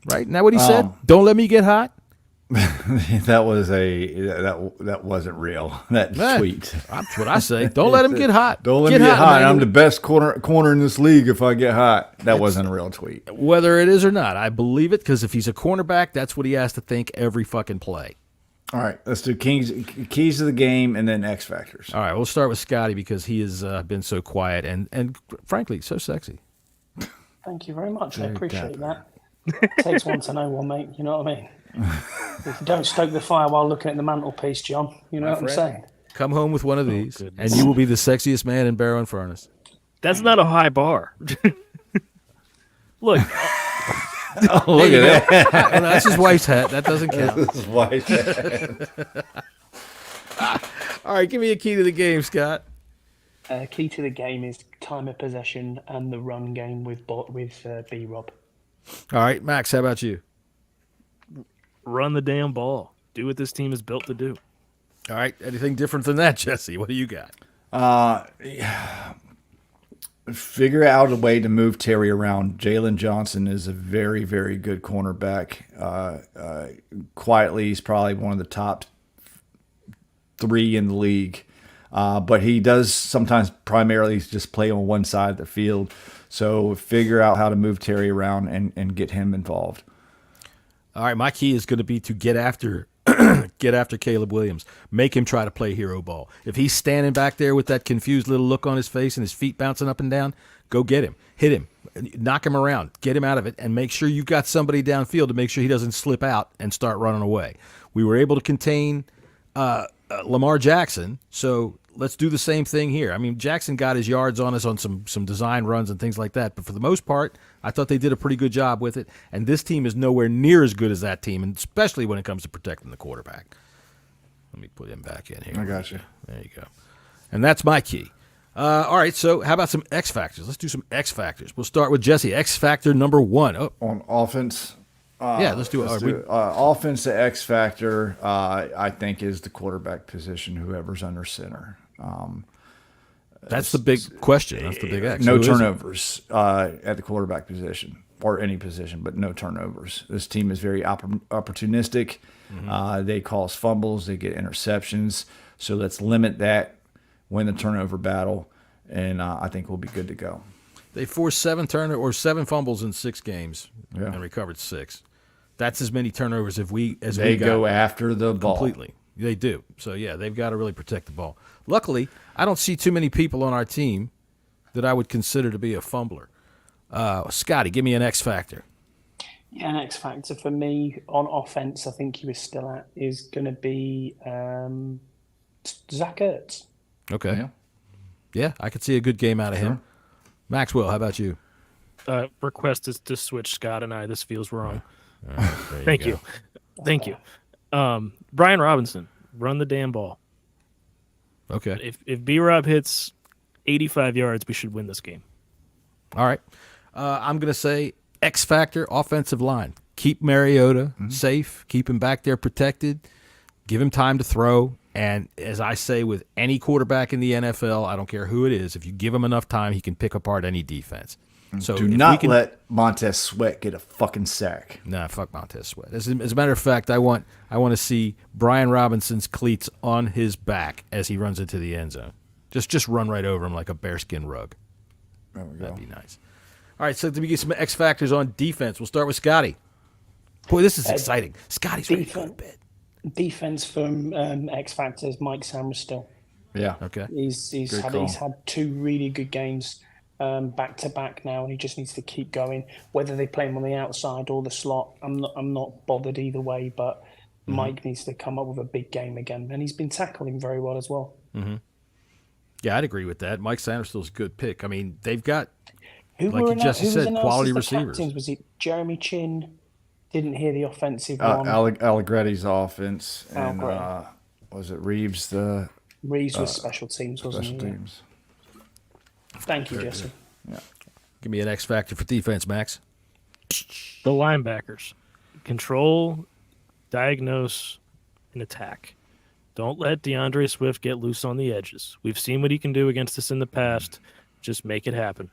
Right? Isn't that what he said? Don't let me get hot. That wasn't real. That tweet. That's what I say. Don't let him get hot. Don't let me get hot. I'm the best corner in this league if I get hot. That wasn't a real tweet. Whether it is or not, I believe it because if he's a cornerback, that's what he has to think every fucking play. All right, let's do keys of the game and then X factors. All right, we'll start with Scotty because he has been so quiet and frankly so sexy. Thank you very much. I appreciate that. Takes one to know one, mate. You know what I mean? If you don't stoke the fire while looking at the mantelpiece, John, you know what I'm saying? Come home with one of these, and you will be the sexiest man in Barrow and Furnace. That's not a high bar. Look. Look at that. That's his wife's hat. That doesn't count. That's his wife's hat. All right, give me a key to the game, Scott. Key to the game is time of possession and the run game with B-Rob. All right, Max, how about you? Run the damn ball. Do what this team is built to do. All right, anything different than that, Jesse? What do you got? Figure out a way to move Terry around. Jalen Johnson is a very, very good cornerback. Quietly, he's probably one of the top 3 in the league. But he does sometimes primarily just play on one side of the field. So figure out how to move Terry around and get him involved. All right, my key is going to be to get after Caleb Williams. Make him try to play hero ball. If he's standing back there with that confused little look on his face and his feet bouncing up and down, go get him. Hit him. Knock him around. Get him out of it, and make sure you've got somebody downfield to make sure he doesn't slip out and start running away. We were able to contain Lamar Jackson, so let's do the same thing here. I mean, Jackson got his yards on us on some design runs and things like that, but for the most part, I thought they did a pretty good job with it, and this team is nowhere near as good as that team, and especially when it comes to protecting the quarterback. Let me put him back in here. I got you. There you go. And that's my key. All right, so how about some X factors? Let's do some X factors. We'll start with Jesse. X factor number 1. Oh. On offense. Let's do it. Offense, the X factor, I think, is the quarterback position, whoever's under center. That's the big question. That's the big X. No turnovers at the quarterback position or any position, but no turnovers. This team is very opportunistic. Mm-hmm. They cause fumbles. They get interceptions. So let's limit that, win the turnover battle, and I think we'll be good to go. They forced 7 fumbles in 6 games and recovered 6. That's as many turnovers as we go after the ball completely. They do. So yeah, they've got to really protect the ball. Luckily, I don't see too many people on our team that I would consider to be a fumbler. Scotty, give me an X factor. Yeah, an X factor for me on offense, I think he was still at, is going to be Zach Ertz. Okay. Yeah, I could see a good game out of him. Maxwell, how about you? Request is to switch Scott and I. This feels wrong. There Thank you. Thank you. Brian Robinson, run the damn ball. Okay. If B-Rob hits 85 yards, we should win this game. All right. I'm going to say X factor, offensive line. Keep Mariota safe. Keep him back there protected. Give him time to throw. And as I say with any quarterback in the NFL, I don't care who it is, if you give him enough time, he can pick apart any defense. So do not let Montez Sweat get a fucking sack. Nah, fuck Montez Sweat. As a matter of fact, I want to see Brian Robinson's cleats on his back as he runs into the end zone. Just run right over him like a bearskin rug. There we go. That'd be nice. All right, so to get some X factors on defense, we'll start with Scotty. Boy, this is exciting. Scotty's ready to go to bed. Defense from X factors, Mike Sammerstill. Yeah. Okay. He's had 2 really good games back to back now, and he just needs to keep going. Whether they play him on the outside or the slot, I'm not bothered either way. But Mike needs to come up with a big game again, and he's been tackling very well as well. Mm-hmm. Yeah, I'd agree with that. Mike Sanderstill's a good pick. I mean, they've got, Who like you just said, quality receivers. Captains? Was it Jeremy Chin? Didn't hear the offensive one. Allegretti's offense, and Allegretti. was it Reeves? Reeves was special teams, wasn't Special he? teams. Thank you, Jesse. Yeah. Give me an X factor for defense, Max. The linebackers. Control, diagnose, and attack. Don't let DeAndre Swift get loose on the edges. We've seen what he can do against us in the past. Just make it happen.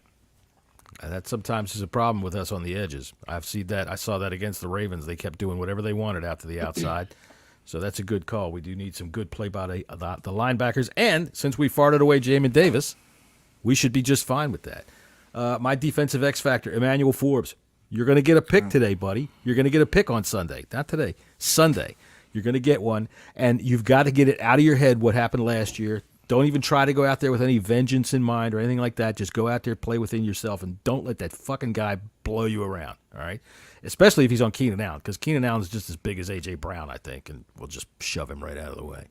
That sometimes is a problem with us on the edges. I've seen that. I saw that against the Ravens. They kept doing whatever they wanted out to the outside. So that's a good call. We do need some good play by the linebackers. And since we farted away Jamin Davis, we should be just fine with that. My defensive X factor, Emmanuel Forbes. You're going to get a pick today, buddy. You're going to get a pick on Sunday. Not today. Sunday. You're going to get one. And you've got to get it out of your head what happened last year. Don't even try to go out there with any vengeance in mind or anything like that. Just go out there, play within yourself, and don't let that fucking guy blow you around, all right? Especially if he's on Keenan Allen, because Keenan Allen is just as big as A.J. Brown, I think, and we'll just shove him right out of the way.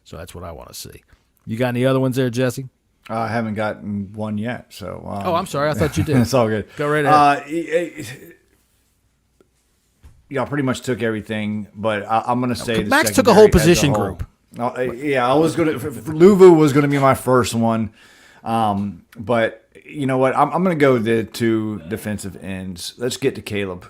So that's what I want to see. You got any other ones there, Jesse? I haven't gotten one yet. So. I'm sorry. I thought you did. It's all good. Go right ahead. Y'all pretty much took everything, but I'm going to say the Max took a whole secondary as position whole. group. Yeah, I was going to. Luvu was going to be my first one, but you know what? I'm going to go with the 2 defensive ends. Let's get to Caleb.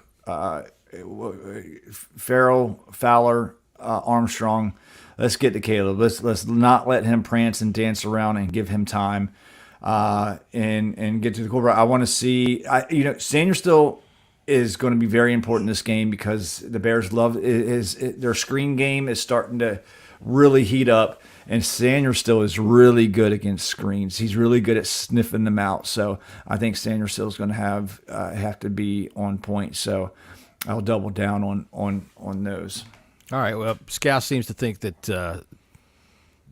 Farrell, Fowler, Armstrong. Let's get to Caleb. Let's not let him prance and dance around and give him time, and get to the quarterback. I want to see. Senior still is going to be very important in this game because the Bears love their screen game is starting to really heat up, and Sanders still is really good against screens. He's really good at sniffing them out. So I think Sanders still is going to have to be on point. So I'll double down on those. All right. Well, Scout seems to think that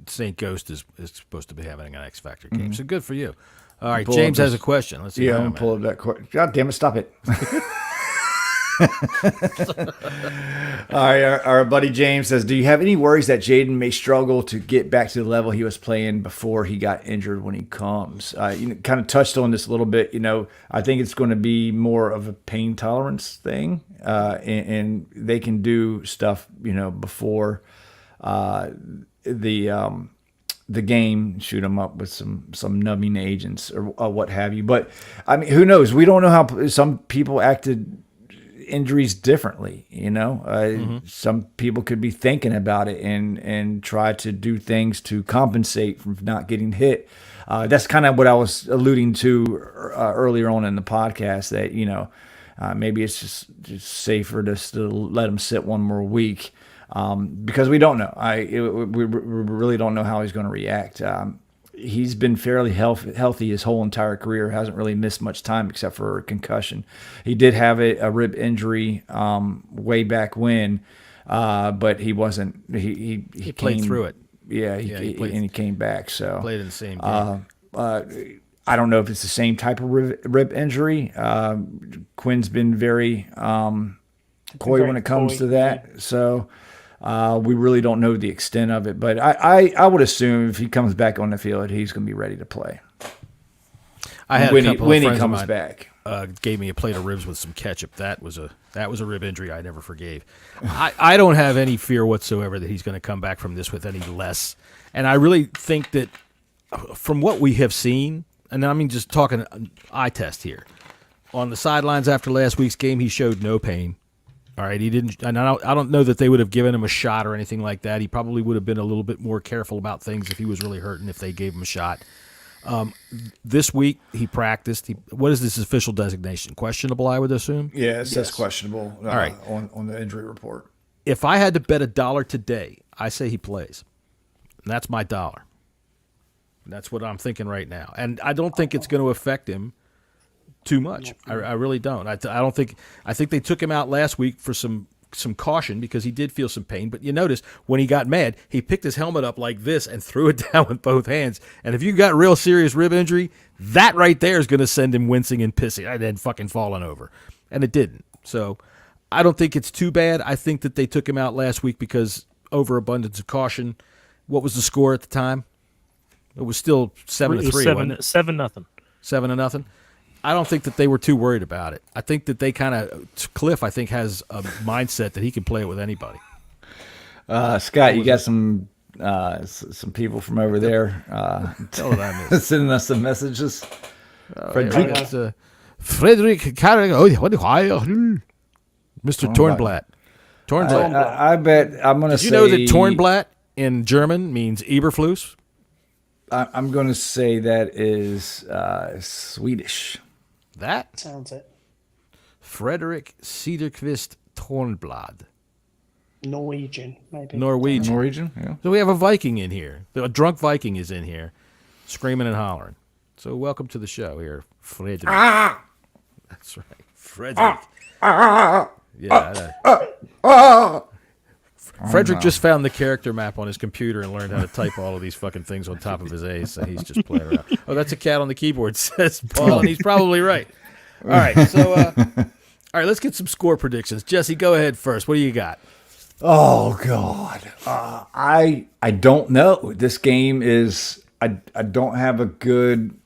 St. Ghost is supposed to be having an X Factor game. So good for you. All right. James has a question. Let's see. Yeah, I'm going to pull up that question. God damn it. Stop it. All right, our buddy James says, do you have any worries that Jaden may struggle to get back to the level he was playing before he got injured when he comes? You kind of touched on this a little bit. I think it's going to be more of a pain tolerance thing, and they can do stuff, before the game, shoot them up with some numbing agents or what have you. But I mean, who knows? We don't know how some people acted injuries differently. Some people could be thinking about it and try to do things to compensate from not getting hit. That's kind of what I was alluding to earlier on in the podcast, that maybe it's just safer to let him sit one more week, because we don't know. We really don't know how he's going to react. He's been fairly healthy his whole entire career. Hasn't really missed much time except for a concussion. He did have a rib injury way back when, but he wasn't. He played through it. Yeah, he came back. So played in the same game. I don't know if it's the same type of rib injury. Quinn's been very coy when it comes to that. So we really don't know the extent of it. But I would assume if he comes back on the field, he's going to be ready to play. I had when a couple he, of when friends he comes of mine, back. Gave me a plate of ribs with some ketchup. That was a rib injury I never forgave. I don't have any fear whatsoever that he's going to come back from this with any less. And I really think that from what we have seen, and I mean just talking eye test here, on the sidelines after last week's game, he showed no pain. All right, he didn't. And I don't know that they would have given him a shot or anything like that. He probably would have been a little bit more careful about things if he was really hurting if they gave him a shot. This week he practiced. What is this official designation? Questionable, I would assume. Yeah, it says questionable. All right. on the injury report. If I had to bet $1 today, I say he plays. And that's my dollar. That's what I'm thinking right now. And I don't think it's going to affect him too much. I really don't. I don't think. I think they took him out last week for some caution because he did feel some pain. But you notice when he got mad, he picked his helmet up like this and threw it down with both hands. And if you got real serious rib injury, that right there is going to send him wincing and pissing and then fucking falling over. And it didn't. So I don't think it's too bad. I think that they took him out last week because overabundance of caution. What was the score at the time? It was still 7-3. 7-0. 7-0. I don't think that they were too worried about it. I think that they kind of Cliff. I think has a mindset that he can play it with anybody. Scott, you got some people from over there sending us some messages. Frederick Mr. Tornblatt. Tornblatt. I bet I'm going to say. Did you know that Tornblatt in German means Eberflus? I'm going to say that is Swedish. That sounds it. Frederick Cederqvist Tornblad. Norwegian, maybe. Norwegian, yeah. So we have a Viking in here. A drunk Viking is in here, screaming and hollering. So welcome to the show here, Frederick. That's right, Frederick. Frederick just found the character map on his computer and learned how to type all of these fucking things on top of his A's, so he's just playing around. Oh, that's a cat on the keyboard, says Paul, and he's probably right. All right, so all right, let's get some score predictions. Jesse, go ahead first. What do you got? Oh God, I don't know. This game is I don't have a good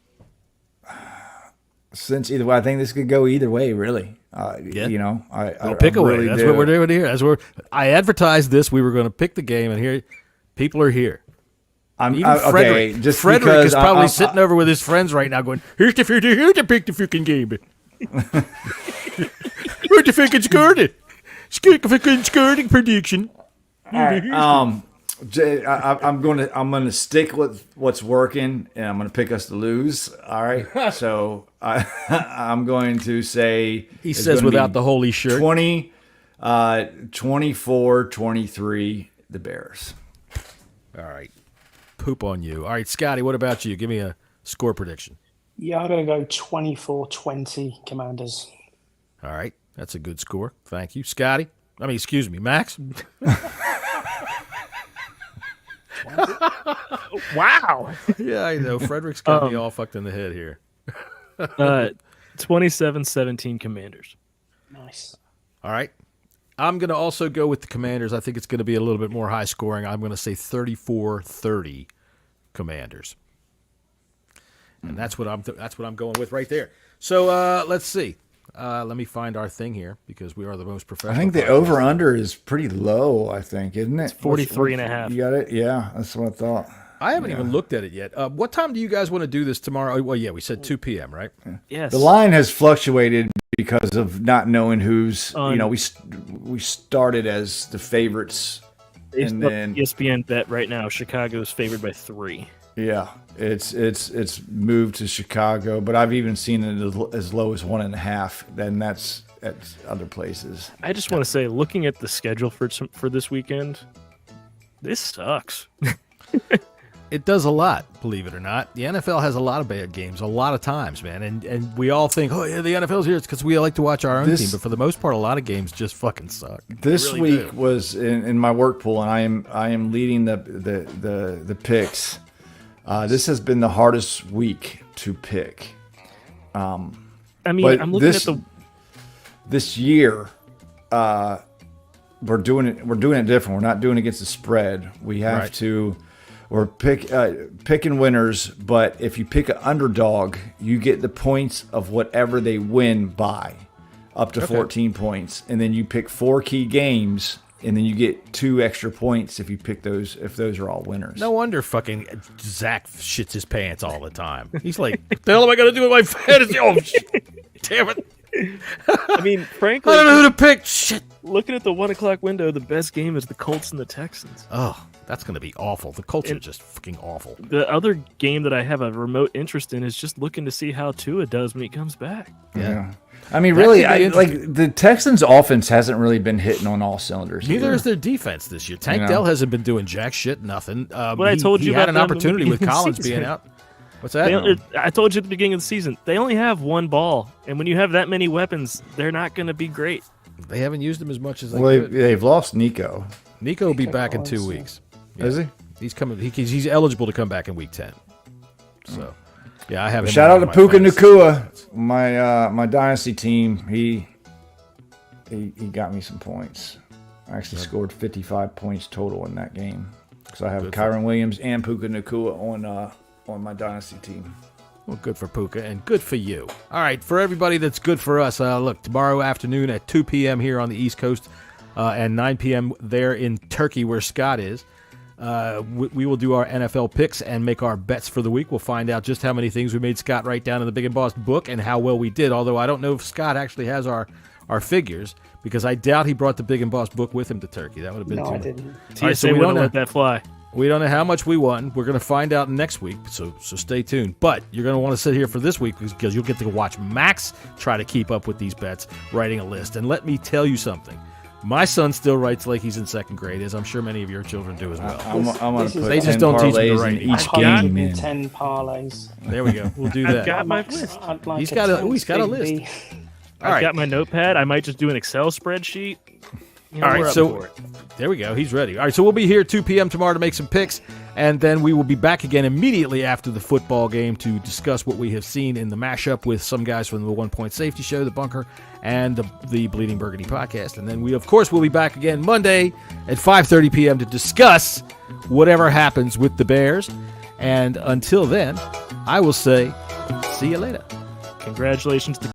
sense either way. I think this could go either way, really. You know, I pick a way. really That's do. what we're doing here. That's where I advertised this. We were going to pick the game, and here people are here. Frederick, okay, just Frederick is probably I'm sitting over with his friends right now, going, "Here's to pick the fucking game. Where's the fucking skirting? Skirting prediction." I'm gonna stick with what's working, and I'm gonna pick us to lose. All right, so I'm going to say He says without the holy shirt. 24-23, the Bears. All right, poop on you. All right, Scotty, what about you? Give me a score prediction. Yeah, I'm going to go 24-20 Commanders. All right, that's a good score. Thank you, Scotty. Excuse me, Max. Wow. Yeah, I know. Frederick's got me all fucked in the head here. 27-17 Commanders. Nice. All right. I'm going to also go with the Commanders. I think it's going to be a little bit more high scoring. I'm going to say 34-30 Commanders. And that's what I'm going with right there. So let's see. Let me find our thing here because we are the most professional. I think the over-under is pretty low, I think, isn't it? It's 43.5. You got it? Yeah, that's what I thought. I haven't even looked at it yet. What time do you guys want to do this tomorrow? Well, yeah, we said 2 p.m., right? Yes. The line has fluctuated because of not knowing who's, we started as the favorites. And then ESPN bet right now, Chicago's favored by 3. Yeah, it's moved to Chicago, but I've even seen it as low as 1.5. Then that's at other places. I just want to say, looking at the schedule for this weekend, this sucks. It does a lot, believe it or not. The NFL has a lot of bad games, a lot of times, man. And we all think, oh, yeah, the NFL's here. It's because we like to watch our own team. But for the most part, a lot of games just fucking suck. This really week was in my work pool, and I am leading the picks. This has been the hardest week to pick. I'm looking at this year, we're doing it different. We're not doing it against the spread. We have to. We're picking winners, but if you pick an underdog, you get the points of whatever they win by, up to 14 points, and then you pick 4 key games, and then you get 2 extra points if you pick those. If those are all winners. No wonder fucking Zach shits his pants all the time. He's like, "What the hell am I gonna do with my fantasy? Oh, shit. Damn it! I mean, frankly, I don't know who to pick. Shit." Looking at the 1 o'clock window, the best game is the Colts and the Texans. Oh, that's going to be awful. The Colts are just fucking awful. The other game that I have a remote interest in is just looking to see how Tua does when he comes back. Yeah. I mean, really, the Texans' offense hasn't really been hitting on all cylinders. Neither is their defense this year. Tank Dell hasn't been doing jack shit, nothing. I told you he had about an them opportunity with Collins being out. What's that? I told you at the beginning of the season, they only have 1 ball, and when you have that many weapons, they're not going to be great. They haven't used him as much as they could. They've lost Nico. Nico will be back in 2 weeks. Yeah. Is he? He's coming. He's eligible to come back in week 10. So, yeah, I have him. Shout out to Puka Nacua, my dynasty team. He got me some points. I actually scored 55 points total in that game because I have Kyron Williams and Puka Nacua on my dynasty team. Well, good for Puka and good for you. All right, for everybody that's good for us, look, tomorrow afternoon at 2 p.m. here on the East Coast and 9 p.m. there in Turkey where Scott is, we will do our NFL picks and make our bets for the week. We'll find out just how many things we made Scott write down in the Big and Boss book and how well we did, although I don't know if Scott actually has our figures because I doubt he brought the Big and Boss book with him to Turkey. That would have been too I much. didn't. All right, so we don't let that fly. We don't know how much we won. We're going to find out next week, so stay tuned. But you're going to want to sit here for this week because you'll get to watch Max try to keep up with these bets, writing a list. And let me tell you something. My son still writes like he's in 2nd grade, as I'm sure many of your children do as well. I'm going to put They 10 just don't teach them to parlays write. in each I've game. got In. 10 parlays. There we go. We'll do that. I've got my list. I'd like He's got a times list. big B. All right. I've got my notepad. I might just do an Excel spreadsheet. All right, so there we go. He's ready. All right, so we'll be here 2 p.m. tomorrow to make some picks, and then we will be back again immediately after the football game to discuss what we have seen in the mashup with some guys from the 1 Point Safety Show, The Bunker, and the Bleeding Burgundy podcast. And then we, of course, will be back again Monday at 5:30 p.m. to discuss whatever happens with the Bears. And until then, I will say, see you later. Congratulations to